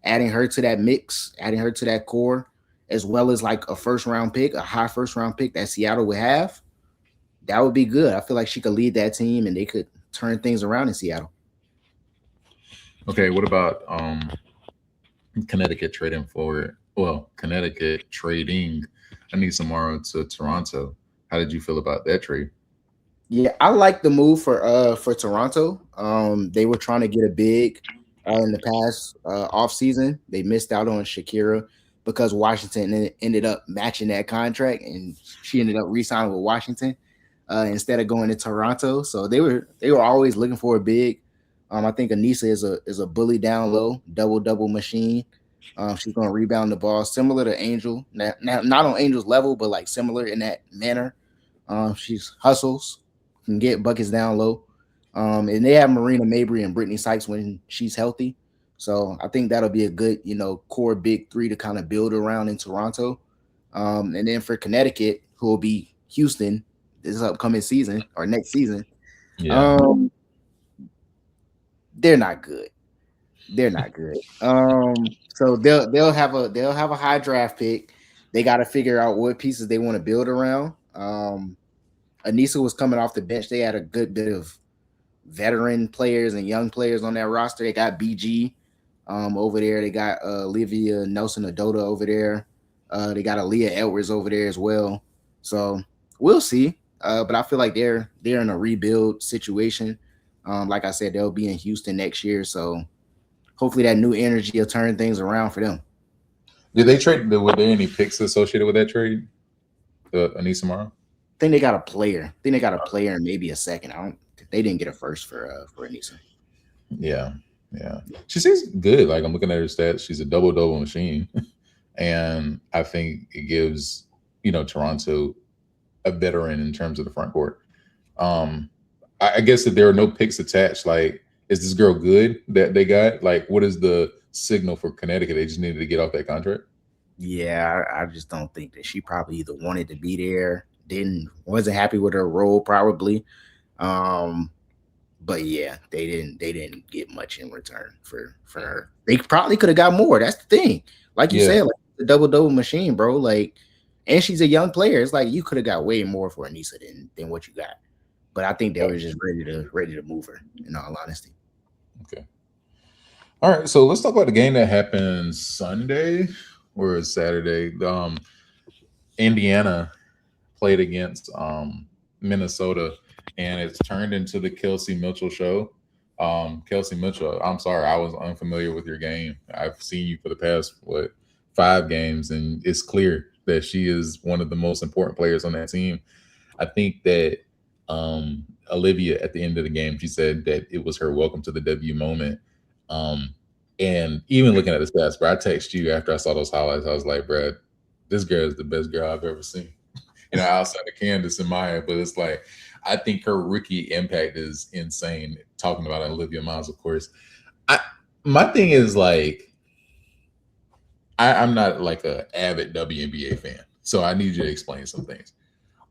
adding her to that mix, adding her to that core, as well as like a first round pick, a high first round pick that Seattle would have, that would be good. I feel like she could lead that team and they could turn things around in Seattle. Okay, what about Connecticut trading for Connecticut trading Anissa Morrow to Toronto? How did you feel about that trade? Yeah, I like the move for Toronto. They were trying to get a big in the past off season. They missed out on Shakira because Washington ended up matching that contract, and she ended up re-signing with Washington instead of going to Toronto. So they were always looking for a big. I think Anissa is a bully down low, double machine. She's going to rebound the ball, similar to Angel. Not on Angel's level, but like similar in that manner. She's hustles, can get buckets down low. And they have Marina Mabry and Brittany Sykes when she's healthy. So I think that'll be a good, core big three to kind of build around in Toronto. And then for Connecticut, who will be Houston this upcoming season or next season, Yeah. um, they're not good. They're not good. So they'll have a high draft pick. They got to figure out what pieces they want to build around. Anissa was coming off the bench. They had a good bit of veteran players and young players on that roster. They got BG over there. They got Olivia Nelson Adota over there. They got Aaliyah Edwards over there as well. So we'll see. But I feel like they're in a rebuild situation. Like I said, they'll be in Houston next year. So hopefully that new energy will turn things around for them. Did they trade? Were there any picks associated with that trade? Anissa Morrow? I think they got a player. I think they got a player and maybe a second. I don't. They didn't get a first for Anissa. Yeah, yeah. She seems good. Like I'm looking at her stats. She's a double machine, and I think it gives Toronto a veteran in terms of the front court. I guess if there are no picks attached, like is this girl good that they got? Like, what is the signal for Connecticut? They just needed to get off that contract. Yeah, I just don't think that she probably either wanted to be there, wasn't happy with her role probably. Um, but yeah, they didn't get much in return for her. They probably could have got more. That's the thing. Like you Yeah, said, like the double machine, bro. Like, and she's a young player. It's like you could have got way more for Anissa than what you got. But I think they were just ready to move her. In all honesty. okay. All right. So let's talk about the game that happened Sunday or Saturday. Indiana played against Minnesota, and it's turned into the Kelsey Mitchell show. Kelsey Mitchell, I'm sorry, I was unfamiliar with your game. I've seen you for the past 5 games, and it's clear that she is one of the most important players on that team. I think that Olivia at the end of the game, she said that it was her welcome to the W moment. Um, and even looking at the stats, bro, I texted you after I saw those highlights. I was like, bro, this girl is the best girl I've ever seen. outside of Candace and Maya. But it's like, I think her rookie impact is insane. Talking about Olivia Miles, of course. I My thing is like, I'm not like a avid WNBA fan, so I need you to explain some things.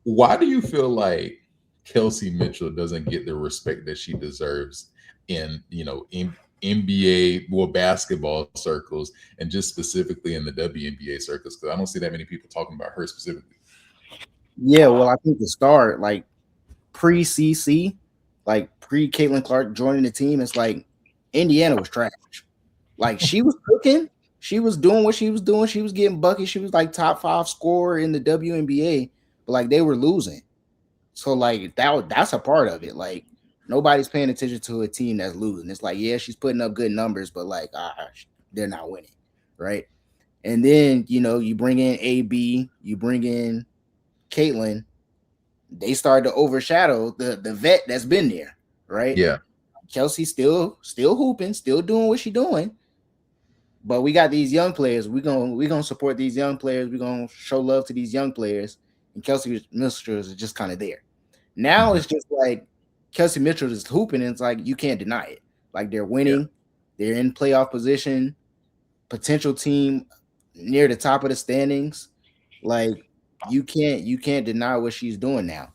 Why do you feel like Kelsey Mitchell doesn't get the respect that she deserves in NBA or basketball circles, and just specifically in the WNBA circles? Because I don't see that many people talking about her specifically. Yeah, well, I think to start, like pre CC, like pre Caitlin Clark joining the team, it's like Indiana was trash. Like she was cooking, she was doing what she was doing, she was getting buckets, she was like top 5 scorer in the WNBA, but like they were losing. So like that's a part of it. Like nobody's paying attention to a team that's losing. It's like, yeah, she's putting up good numbers, but like they're not winning, right? And then you bring in AB, you bring in Caitlin, they started to overshadow the vet that's been there, right? Yeah, Kelsey still hooping, still doing what she doing, but we got these young players. We gonna support these young players. We're gonna show love to these young players, and Kelsey Mitchell is just kind of there. Now hmm, it's just like Kelsey Mitchell is hooping, and it's like you can't deny it. Like they're yeah, winning, they're in playoff position, potential team near the top of the standings. Like you can't deny what she's doing now.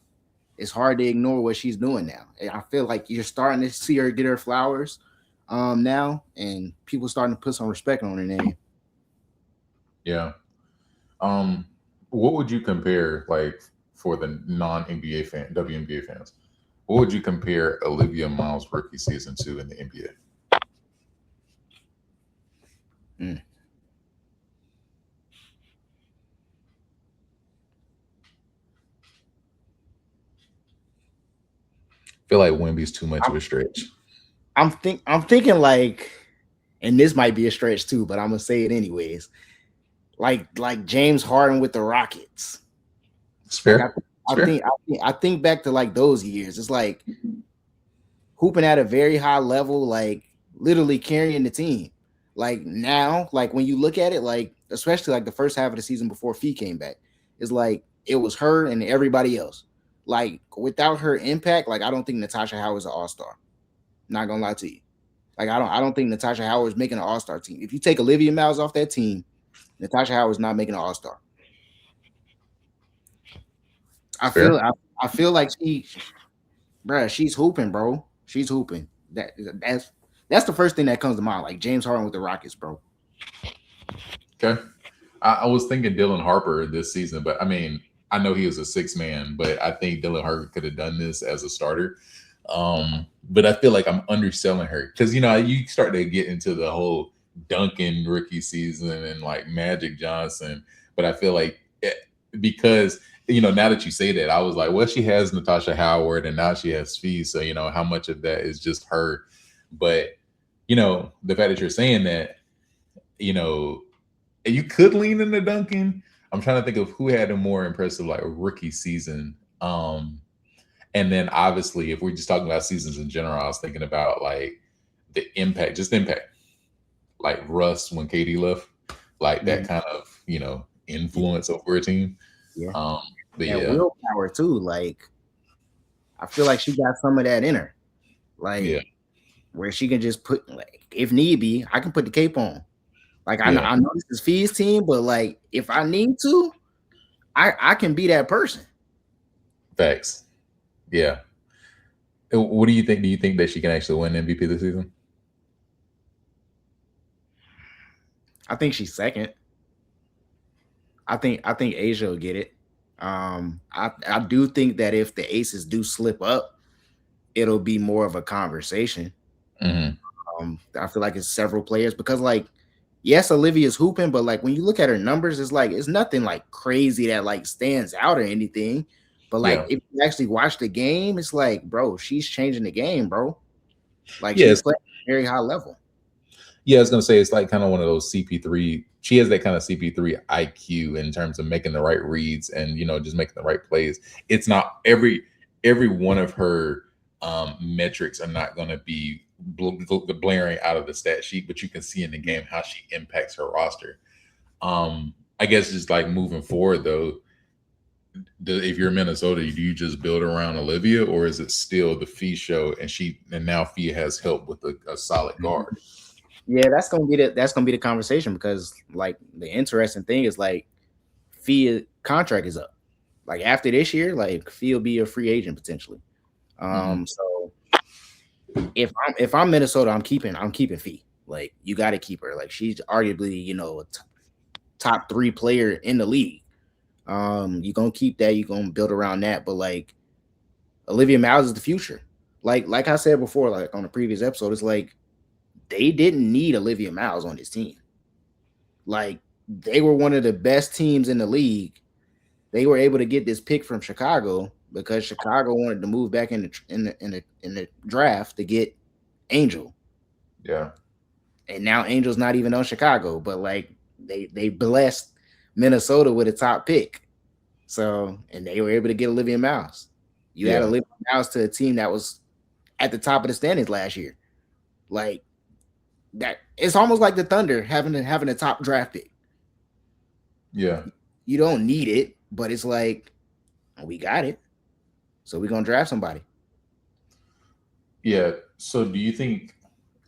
It's hard to ignore what she's doing now. And I feel like you're starting to see her get her flowers now, and people starting to put some respect on her name. yeah. Um, what would you compare, like, for the non NBA fan WNBA fans? What would you compare Olivia Miles' rookie season to in the NBA? Mm. I feel like Wemby's too much I'm, of a stretch. I'm thinking like, and this might be a stretch too, but I'm gonna say it anyways. Like James Harden with the Rockets. It's Like fair. It's I fair. think I think I think back to like those years. It's like hooping at a very high level, like literally carrying the team. Like now, like when you look at it, like especially like the first half of the season before Fee came back, it's like it was her and everybody else. Like without her impact, like I don't think Natasha Howard's an all-star. Not gonna lie to you. Like I don't think Natasha Howard's making an all-star team. If you take Olivia Miles off that team, Natasha Howard's not making an all-star. I It's feel fair. I, I feel like she's hooping, bro. She's hooping. That's that's the first thing that comes to mind. Like James Harden with the Rockets, bro. Okay. I was thinking Dylan Harper this season, but I mean, I know he was a six man, but I think Dylan Harper could have done this as a starter. But I feel like I'm underselling her because you start to get into the whole Duncan rookie season and like Magic Johnson, but I feel like because now that you say that, I was like, well, she has Natasha Howard and now she has Fee, so how much of that is just her, but the fact that you're saying that, you know you could lean into Duncan. I'm trying to think of who had a more impressive like rookie season. And then obviously, if we're just talking about seasons in general, I was thinking about like the impact, just impact, like Russ when Katie left, like that Mhm. kind of influence over a team. Yeah, Um, but that yeah, willpower too. Like I feel like she got some of that in her. yeah, Like where she can just put like if need be, I can put the cape on. Like I, yeah, I know this is Fee's team, but like if I need to, I can be that person. facts. Yeah. What do you think? Do you think that she can actually win MVP this season? I think she's second. I think Asia will get it. I do think that if the Aces do slip up, it'll be more of a conversation. Hmm. I feel like it's several players because like yes, Olivia's hooping, but like when you look at her numbers, it's like it's nothing like crazy that like stands out or anything. But like Yeah. if you actually watch the game, it's like, bro, she's changing the game, bro. Like Yeah. she's playing at a very high level. Yeah, I was gonna say it's like kind of one of those CP3. She has that kind of CP3 IQ in terms of making the right reads and just making the right plays. It's not every one of her metrics are not going to be blaring out of the stat sheet, but you can see in the game how she impacts her roster. I guess just like moving forward though, if you're Minnesota, do you just build around Olivia, or is it still the Fee show and now Fee has help with a solid guard? Yeah, that's gonna be the conversation because like the interesting thing is like Fee contract is up. Like after this year, like Fee will be a free agent potentially. Hmm. So if I'm Minnesota, I'm keeping Fee. Like you got to keep her. Like she's arguably a top 3 player in the league. You gonna keep that. You gonna build around that. But like Olivia Miles is the future. Like I said before, like on the previous episode, it's like they didn't need Olivia Miles on this team. Like they were one of the best teams in the league. They were able to get this pick from Chicago because Chicago wanted to move back in the draft to get Angel, Yeah, and now Angel's not even on Chicago, but like they blessed Minnesota with a top pick, so and they were able to get Olivia Miles. You had yeah, Olivia Miles to a team that was at the top of the standings last year, like that. It's almost like the Thunder having a top draft pick. yeah, You don't need it, but it's like we got it, so we're gonna draft somebody. yeah. So, do you think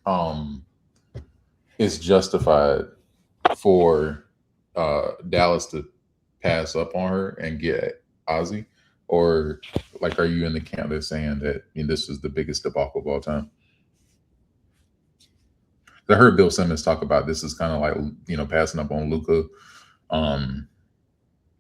um it's justified for Dallas to pass up on her and get Ozzy, or like, are you in the camp that's saying that this is the biggest debacle of all time? I heard Bill Simmons talk about this is kind of like passing up on Luca, um,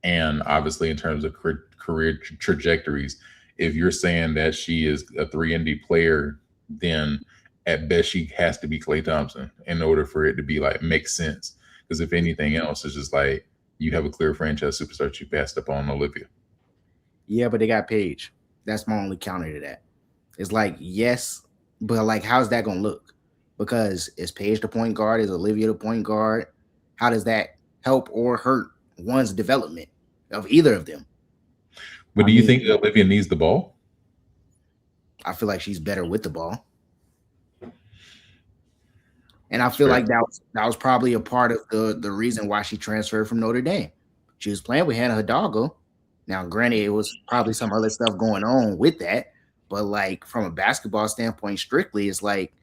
and obviously in terms of career trajectories, if you're saying that she is a 3 and D player, then at best she has to be Clay Thompson in order for it to be like make sense. Because if anything else, it's just like you have a clear franchise superstar you passed up on Olivia. Yeah, but they got Paige. That's my only counter to that. It's like yes, but like how's that gonna look? Because is Paige the point guard? Is Olivia the point guard? How does that help or hurt one's development of either of them? But I do you mean, think Olivia needs the ball? I feel like she's better with the ball. And I It's feel fair. like that was probably a part of the reason why she transferred from Notre Dame. She was playing with Hannah Hidalgo. Now, granted, it was probably some other stuff going on with that, but like from a basketball standpoint, strictly, it's like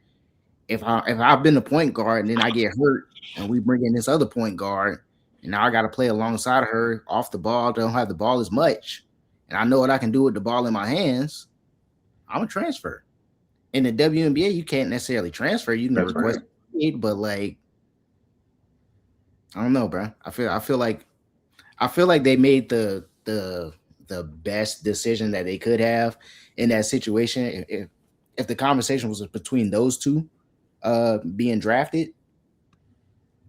if I've been the point guard and then I get hurt and we bring in this other point guard and now I got to play alongside of her off the ball, don't have the ball as much, and I know what I can do with the ball in my hands, I'm a transfer. In the WNBA, you can't necessarily transfer. You can That's request right. trade, but like I don't know, bro. I feel like they made the best decision that they could have in that situation. If the conversation was between those two being drafted,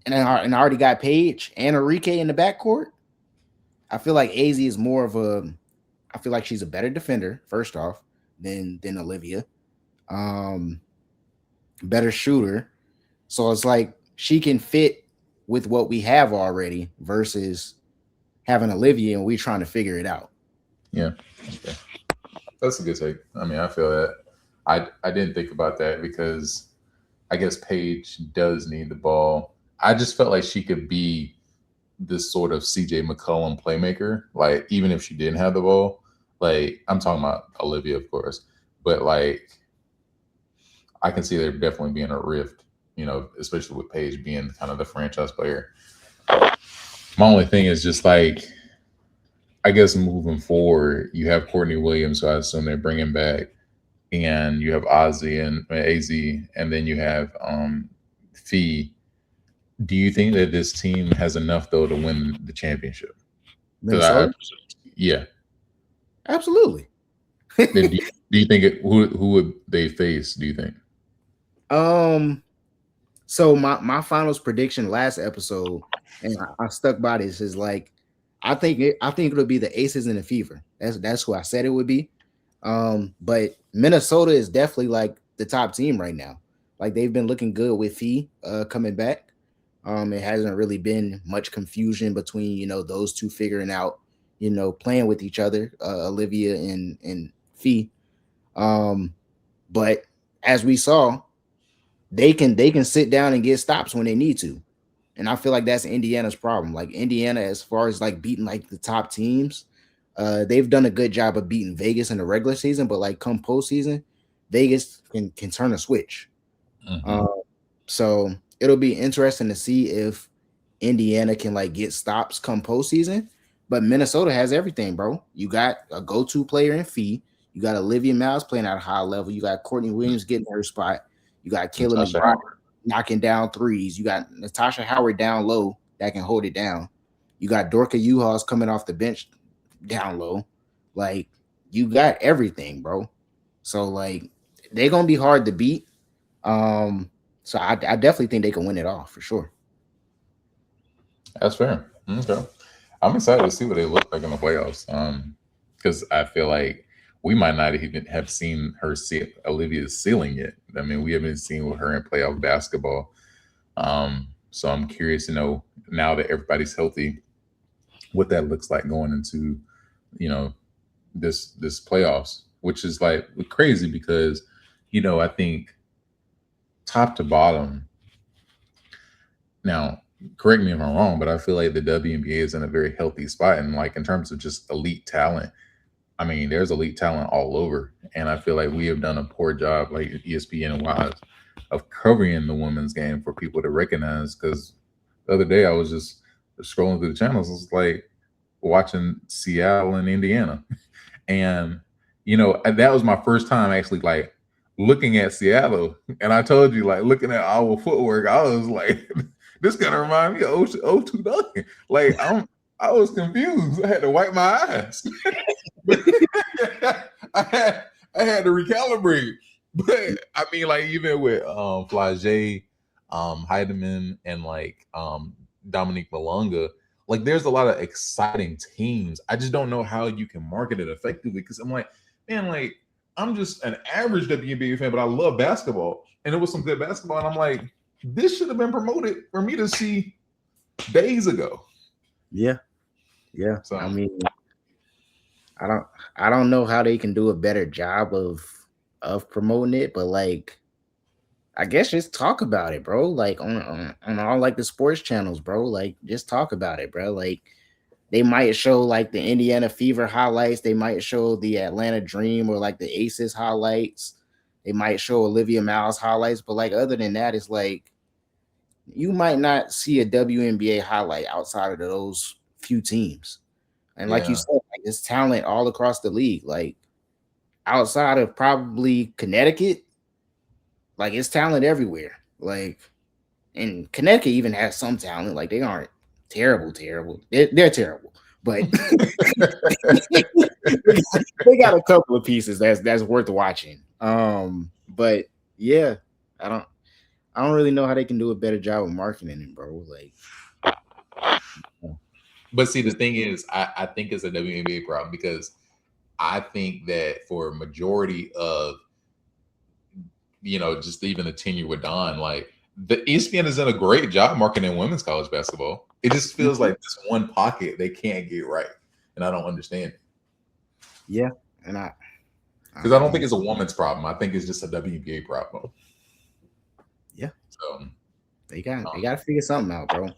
and I already got Paige and Enrique in the backcourt, I feel like AZ is more of a. I feel like she's a better defender, first off, than Olivia. Um, Better shooter. So it's like she can fit with what we have already versus having Olivia and we trying to figure it out. Yeah. Okay. That's a good take. I mean, I feel that. I didn't think about that because I guess Paige does need the ball. I just felt like she could be this sort of CJ McCollum playmaker. Like even if she didn't have the ball, like I'm talking about Olivia, of course, but like I can see there definitely being a rift. Especially with Paige being kind of the franchise player. My only thing is just like I guess moving forward, you have Courtney Williams, so I assume they're bringing back, and you have Ozzy and AZ, and then you have Fee. Do you think that this team has enough though to win the championship? Because Minnesota, yeah. absolutely. Then do you think who would they face? Do you think? um, so my finals prediction last episode, and I stuck by this is like, I think it'll be the Aces and the Fever. That's who I said it would be. But Minnesota is definitely like the top team right now. Like they've been looking good with Fee coming back. It hasn't really been much confusion between those two figuring out playing with each other, Olivia and Fee. Um, but as we saw, they can sit down and get stops when they need to. And I feel like that's Indiana's problem. Like Indiana, as far as like beating like the top teams, They've done a good job of beating Vegas in the regular season, but like come postseason, Vegas can turn a switch. Mm-hmm. Uh, so it'll be interesting to see if Indiana can like get stops come postseason. But Minnesota has everything, bro. You got a go-to player in Fee. You got Olivia Miles playing at a high level. You got Courtney Williams getting her spot. You got Kayla Natasha McBride Howard. knocking down threes. You got Natasha Howard down low that can hold it down. You got Dorka Uhas coming off the bench down low. Like you got everything, bro. So like they're gonna be hard to beat. So I definitely think they can win it all for sure. That's fair. Okay. I'm excited to see what they look like in the playoffs. Because I feel like we might not even have seen her see Olivia's ceiling yet. I mean, we haven't seen her in playoff basketball. So I'm curious to know now that everybody's healthy, what that looks like going into, you know, this playoffs, which is like crazy because, I think top to bottom. Now, correct me if I'm wrong, but I feel like the WNBA is in a very healthy spot, and like in terms of just elite talent. I mean, there's elite talent all over, and I feel like we have done a poor job, like ESPN wise, of covering the women's game for people to recognize. Because the other day I was just scrolling through the channels, it's like watching Seattle and Indiana, and and that was my first time actually like looking at Seattle, and I told you like looking at our footwork, I was like, this kind of remind me of O2 Duncan. Like I was confused. I had to wipe my eyes. I had to recalibrate. But I mean, like even with Flage, Heidemann, and like Dominique Malonga, like there's a lot of exciting teams. I just don't know how you can market it effectively because I'm like, man, like I'm just an average WNBA fan, but I love basketball, and it was some good basketball, and I'm like, this should have been promoted for me to see days ago. Yeah, yeah. So I mean, I don't I don't know how they can do a better job of promoting it, but like I guess just talk about it, bro. Like on all like the sports channels, bro. Like just talk about it, bro. Like they might show like the Indiana Fever highlights, they might show the Atlanta Dream or like the Aces highlights. They might show Olivia Miles highlights, but like other than that, it's like you might not see a WNBA highlight outside of those few teams. And like you yeah, said, like it's talent all across the league. Like outside of probably Connecticut, like it's talent everywhere. Like and Connecticut even has some talent. Like they aren't terrible. They're terrible, but they got a couple of pieces that's worth watching. But yeah, I don't I don't really know how they can do a better job of marketing it, bro. Like but see, the it's, thing is, I think it's a WNBA problem because I think that for a majority of just even a tenure with Don, like the ESPN has done a great job marketing women's college basketball. It just feels like this one pocket they can't get right, and I don't understand it yeah, and I because I don't don't know. think it's a woman's problem. I think it's just a WNBA problem. Yeah, So they got to figure something out, bro.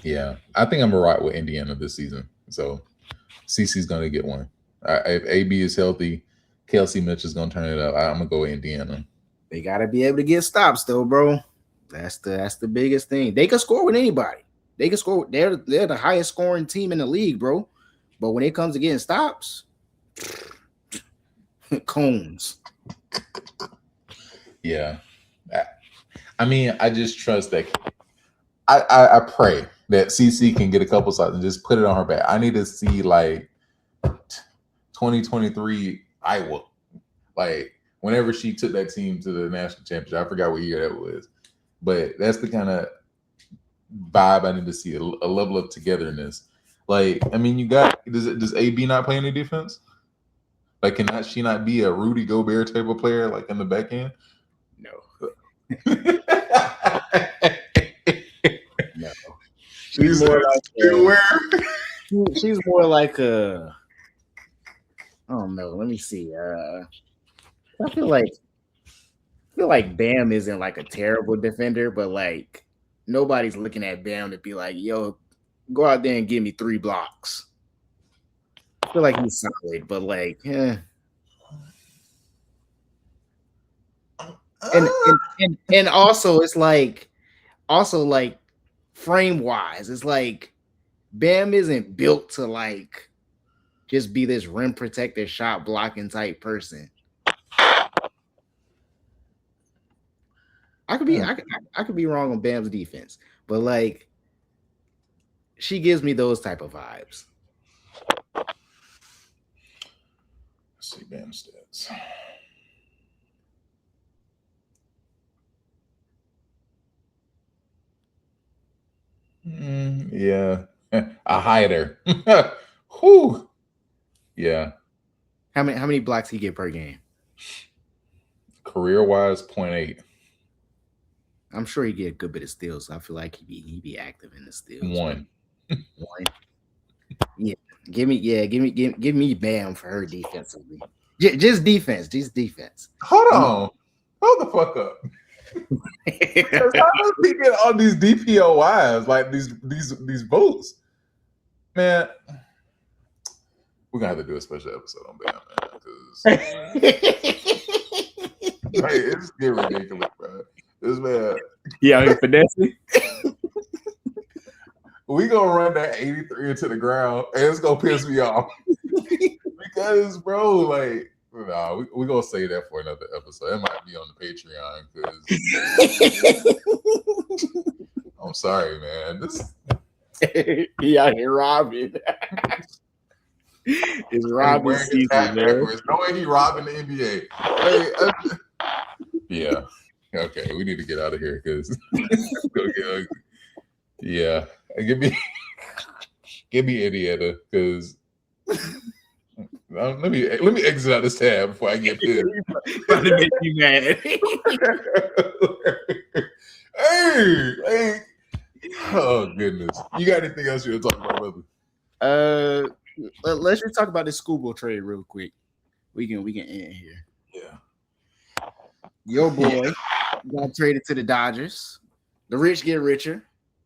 yeah, I think I'm gonna ride with Indiana this season. So CC's gonna get one. If AB is healthy, Kelsey Mitch is gonna turn it up. I'm gonna go with Indiana. They got to be able to get stops, though, bro. That's the biggest thing. They can score with anybody. They can score. They're the highest scoring team in the league, bro. But when it comes to getting stops, cones. Yeah, I mean, I just trust that. I pray that CC can get a couple shots and just put it on her back. I need to see like 2023 Iowa, like whenever she took that team to the national championship. I forgot what year that was, but that's the kind of vibe I need to see, a level of togetherness. Like, I mean, you got does AB not play any defense? Like, cannot she not be a Rudy Gobert type of player, like in the back end? No, no. She's She's more like where? she's more like a. I don't know. Let me see. I feel like Bam isn't like a terrible defender, but like nobody's looking at Bam to be like, yo, go out there and give me 3 blocks. feel like he's solid, but like, and also it's like, frame wise, it's like Bam isn't built to like just be this rim protector, shot blocking type person. I could be wrong on Bam's defense, but like she gives me those type of vibes. Let's see Bam stats. Yeah, a hider. Whew. Yeah. How many blocks he get per game? Career wise, 0.8. I'm sure he get a good bit of steals. So I feel like he be active in the steals. 1. Yeah, give me Bam for her defensively. Just defense. Hold on. Hold the fuck up. How does he get all these DPOYs, like these votes? Man, we're gonna have to do a special episode on Bam, man, because like, it's getting ridiculous, bro. This man, yeah, finessing. We gonna run that 83 into the ground, and it's gonna piss me off because, bro, like, nah, we gonna save that for another episode. It might be on the Patreon because I'm sorry, man. This he out here robbing. It's robbing season, man. There's no way he robbing the NBA. Hey, yeah. Okay, we need to get out of here because yeah. Give me Indiana because let me exit out this tab before I get pissed. Trying to make you mad. hey, oh goodness! You got anything else you want to talk about, brother? Let's just talk about this Skubal trade real quick. We can end here. Yeah. Your boy got traded to the Dodgers. The rich get richer.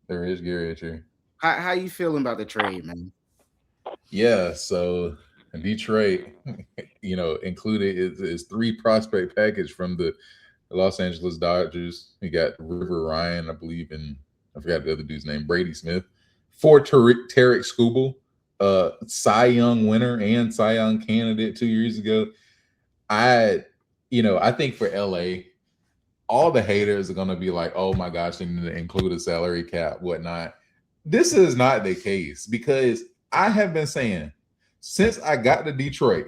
There is Gary here. How you feeling about the trade, man? Yeah, so Detroit, included is 3 prospect package from the Los Angeles Dodgers. You got River Ryan, I believe, and I forgot the other dude's name, Brady Smith. 4 Tarik Skubal, Cy Young winner and Cy Young candidate 2 years ago. I think for LA, all the haters are going to be like, oh my gosh, they need to include a salary cap, whatnot. This is not the case because I have been saying since I got to Detroit,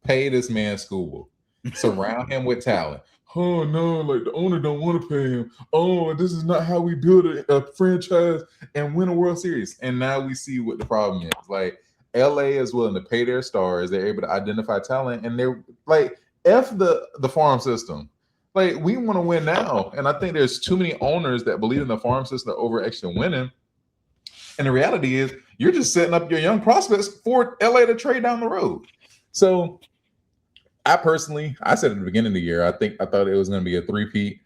pay this man Skubal, surround him with talent. Oh no, like the owner don't want to pay him. Oh, this is not how we build a franchise and win a World Series. And now we see what the problem is. Like LA is willing to pay their stars. They're able to identify talent, and they're like, F the farm system. Like, we want to win now. And I think there's too many owners that believe in the farm system over actually winning. And the reality is you're just setting up your young prospects for LA to trade down the road. So I said at the beginning of the year, I thought it was going to be a three-peat.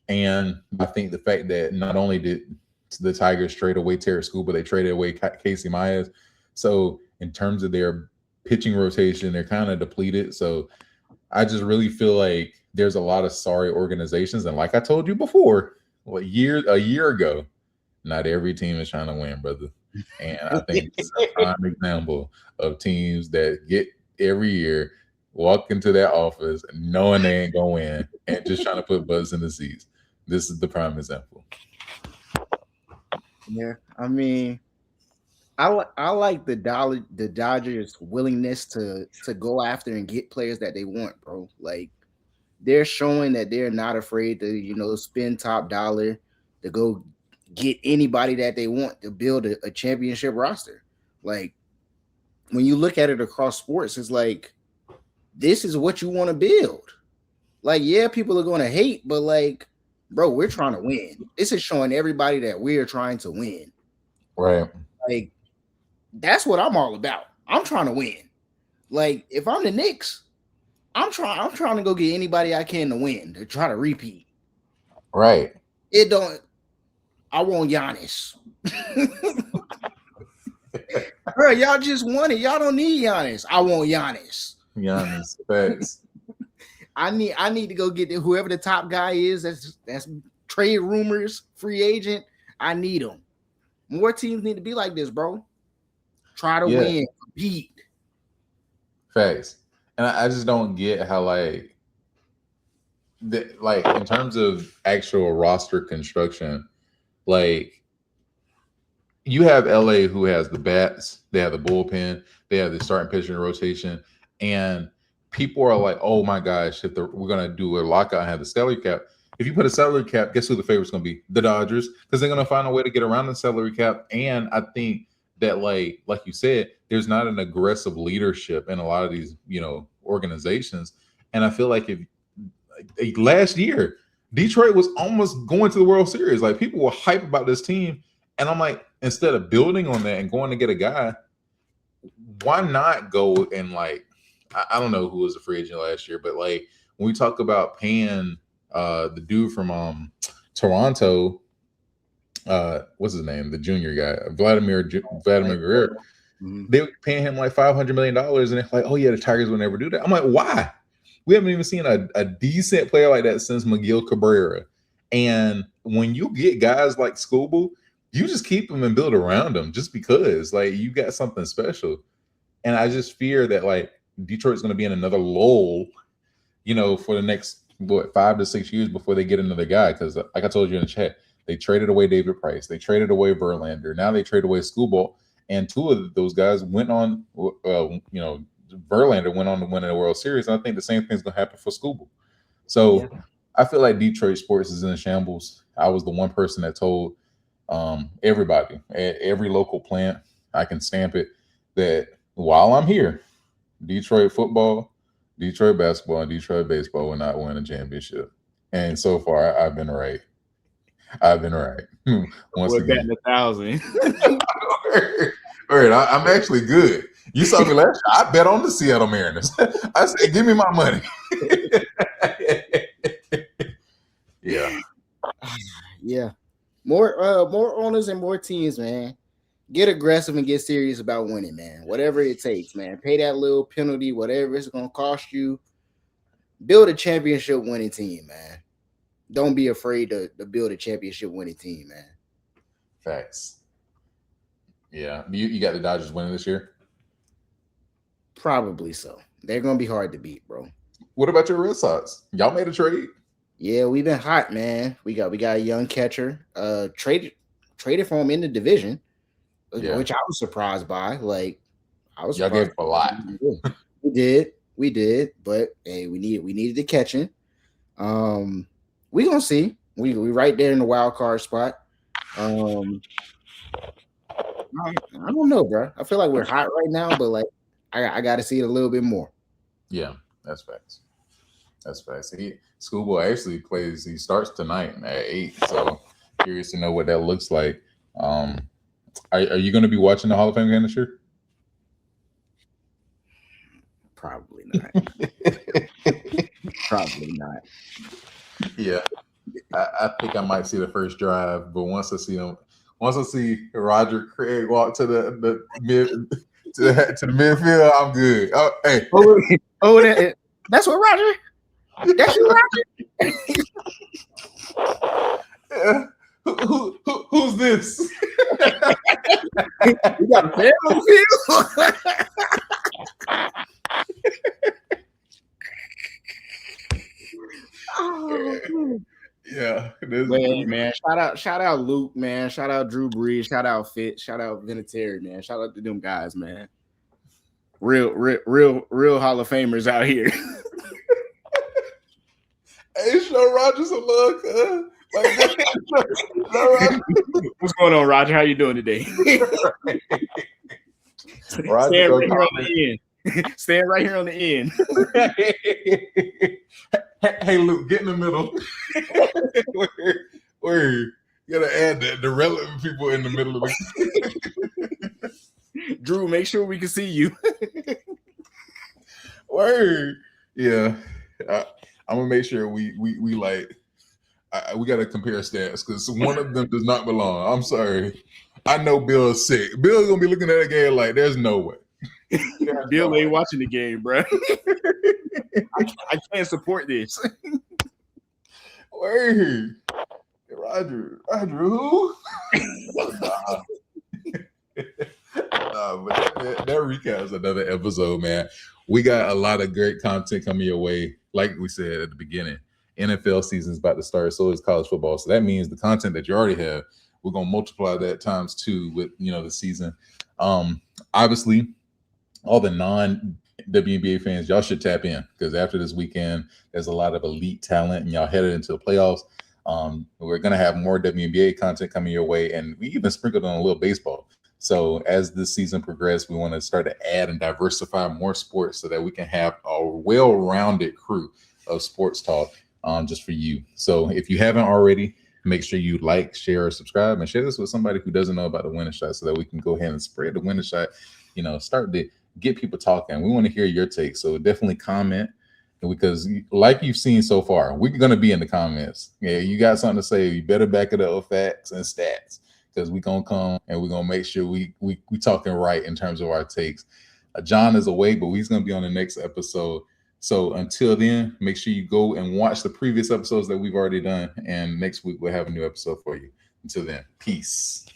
And I think the fact that not only did the Tigers trade away Tarik Skubal, they traded away Kelsey Myers. So in terms of their pitching rotation, they're kind of depleted. So I just really feel like there's a lot of sorry organizations. And like I told you before, a year ago, not every team is trying to win, brother. And I think it's a prime example of teams that get every year, walk into their office knowing they ain't going to win and just trying to put butts in the seats. This is the prime example. Yeah, I mean, I like the Dodgers' willingness to go after and get players that they want, bro. Like, they're showing that they're not afraid to, spend top dollar to go get anybody that they want to build a championship roster. Like, when you look at it across sports, it's like, this is what you want to build. Like, yeah, people are going to hate, but like, bro, we're trying to win. This is showing everybody that we're trying to win. Right. Like, that's what I'm all about. I'm trying to win. Like, if I'm the Knicks, I'm trying to go get anybody I can to win, to try to repeat. Right. I want Giannis. Bro, y'all just won it. Y'all don't need Giannis. I want Giannis. Giannis, facts. I need to go get whoever the top guy is. That's trade rumors, free agent. I need him. More teams need to be like this, bro. Try to win, compete. Facts. And I just don't get how like in terms of actual roster construction, like you have LA who has the bats, they have the bullpen, they have the starting pitching rotation, and people are like, "Oh my gosh, if we're gonna do a lockout and have the salary cap." If you put a salary cap, guess who the favorite's gonna be? The Dodgers, because they're gonna find a way to get around the salary cap. And I think that, like you said, there's not an aggressive leadership in a lot of these, organizations. And I feel like last year, Detroit was almost going to the World Series. Like people were hype about this team, and I'm like, instead of building on that and going to get a guy, why not go and I don't know who was a free agent last year, but like when we talk about paying the dude from Toronto, what's his name, the junior guy, Vladimir Guerrero, they were paying him like $500 million, and they're like, oh yeah, the Tigers would never do that. I'm like, why? We haven't even seen a decent player like that since Miguel Cabrera. And when you get guys like Skubal, you just keep them and build around them just because like you got something special. And I just fear that like Detroit's going to be in another lull, for the next 5 to 6 years before they get another guy. Because like I told you in the chat, they traded away David Price, they traded away Verlander, now they trade away Skubal, and two of those guys went on. Verlander went on to win a World Series, and I think the same thing's going to happen for Skubal. So I feel like Detroit sports is in shambles. I was the one person that told everybody at every local plant, I can stamp it, that while I'm here, Detroit football, Detroit basketball, and Detroit baseball will not win a championship. And so far, I've been right. Once We're again, betting 1,000. All right, I'm actually good. You saw me last year. I bet on the Seattle Mariners. I said, give me my money. Yeah. More owners and more teams, man. Get aggressive and get serious about winning, man. Whatever it takes, man. Pay that little penalty, whatever it's going to cost you. Build a championship winning team, man. Don't be afraid to build a championship winning team, man. Facts. Yeah. You got the Dodgers winning this year? Probably so. They're going to be hard to beat, bro. What about your Red Sox? Y'all made a trade? Yeah, we've been hot, man. We got a young catcher. Traded for him in the division, which I was surprised by. Like, I was surprised. Y'all gave a lot. We did, but hey, we needed the catching. We gonna see. We right there in the wild card spot. I don't know, bro. I feel like we're hot right now, but like I got to see it a little bit more. Yeah, that's facts. Skubal actually he starts tonight at 8, so curious to know what that looks like. Are you going to be watching the Hall of Fame game this year? Probably not. Probably not. Yeah, I think I might see the first drive, but once I see Roger Craig walk to the mid to the midfield, I'm good. Oh, hey, that's what Roger. That's you, Roger. Yeah. Who's this? You got a fan on the field? Yeah. Man, shout out Luke, man. Shout out Drew Brees. Shout out Fitz. Shout out Vinatieri, man. Shout out to them guys, man. Real Hall of Famers out here. Hey, show Roger some love, What's going on, Roger? How you doing today? Stand right here on the end. Hey, Luke, get in the middle. Word. You gotta add the relevant people in the middle of the. Drew, make sure we can see you. Word. Yeah. I'm gonna make sure we got to compare stats because one of them does not belong. I'm sorry. I know Bill's sick. Bill's gonna be looking at that game like, there's no way. Bill ain't watching the game, bro. I can't support this. Word. Roger who? Nah. But that recaps another episode, man. We got a lot of great content coming your way. Like we said at the beginning, NFL season is about to start. So is college football. So that means the content that you already have, we're gonna multiply that times 2 with the season. Obviously, all the non-WNBA fans, y'all should tap in because after this weekend, there's a lot of elite talent, and y'all headed into the playoffs. We're gonna have more WNBA content coming your way, and we even sprinkled on a little baseball. So as this season progresses, we want to start to add and diversify more sports so that we can have a well-rounded crew of sports talk just for you. So if you haven't already, make sure you like, share, or subscribe, and share this with somebody who doesn't know about the Winning Shot so that we can go ahead and spread the Winning Shot, start to get people talking. We want to hear your take. So definitely comment, because like you've seen so far, we're going to be in the comments. Yeah, you got something to say, you better back it up with facts and stats, because we're going to come and we're going to make sure we talking right in terms of our takes. John is away, but he's going to be on the next episode. So until then, make sure you go and watch the previous episodes that we've already done. And next week, we'll have a new episode for you. Until then, peace.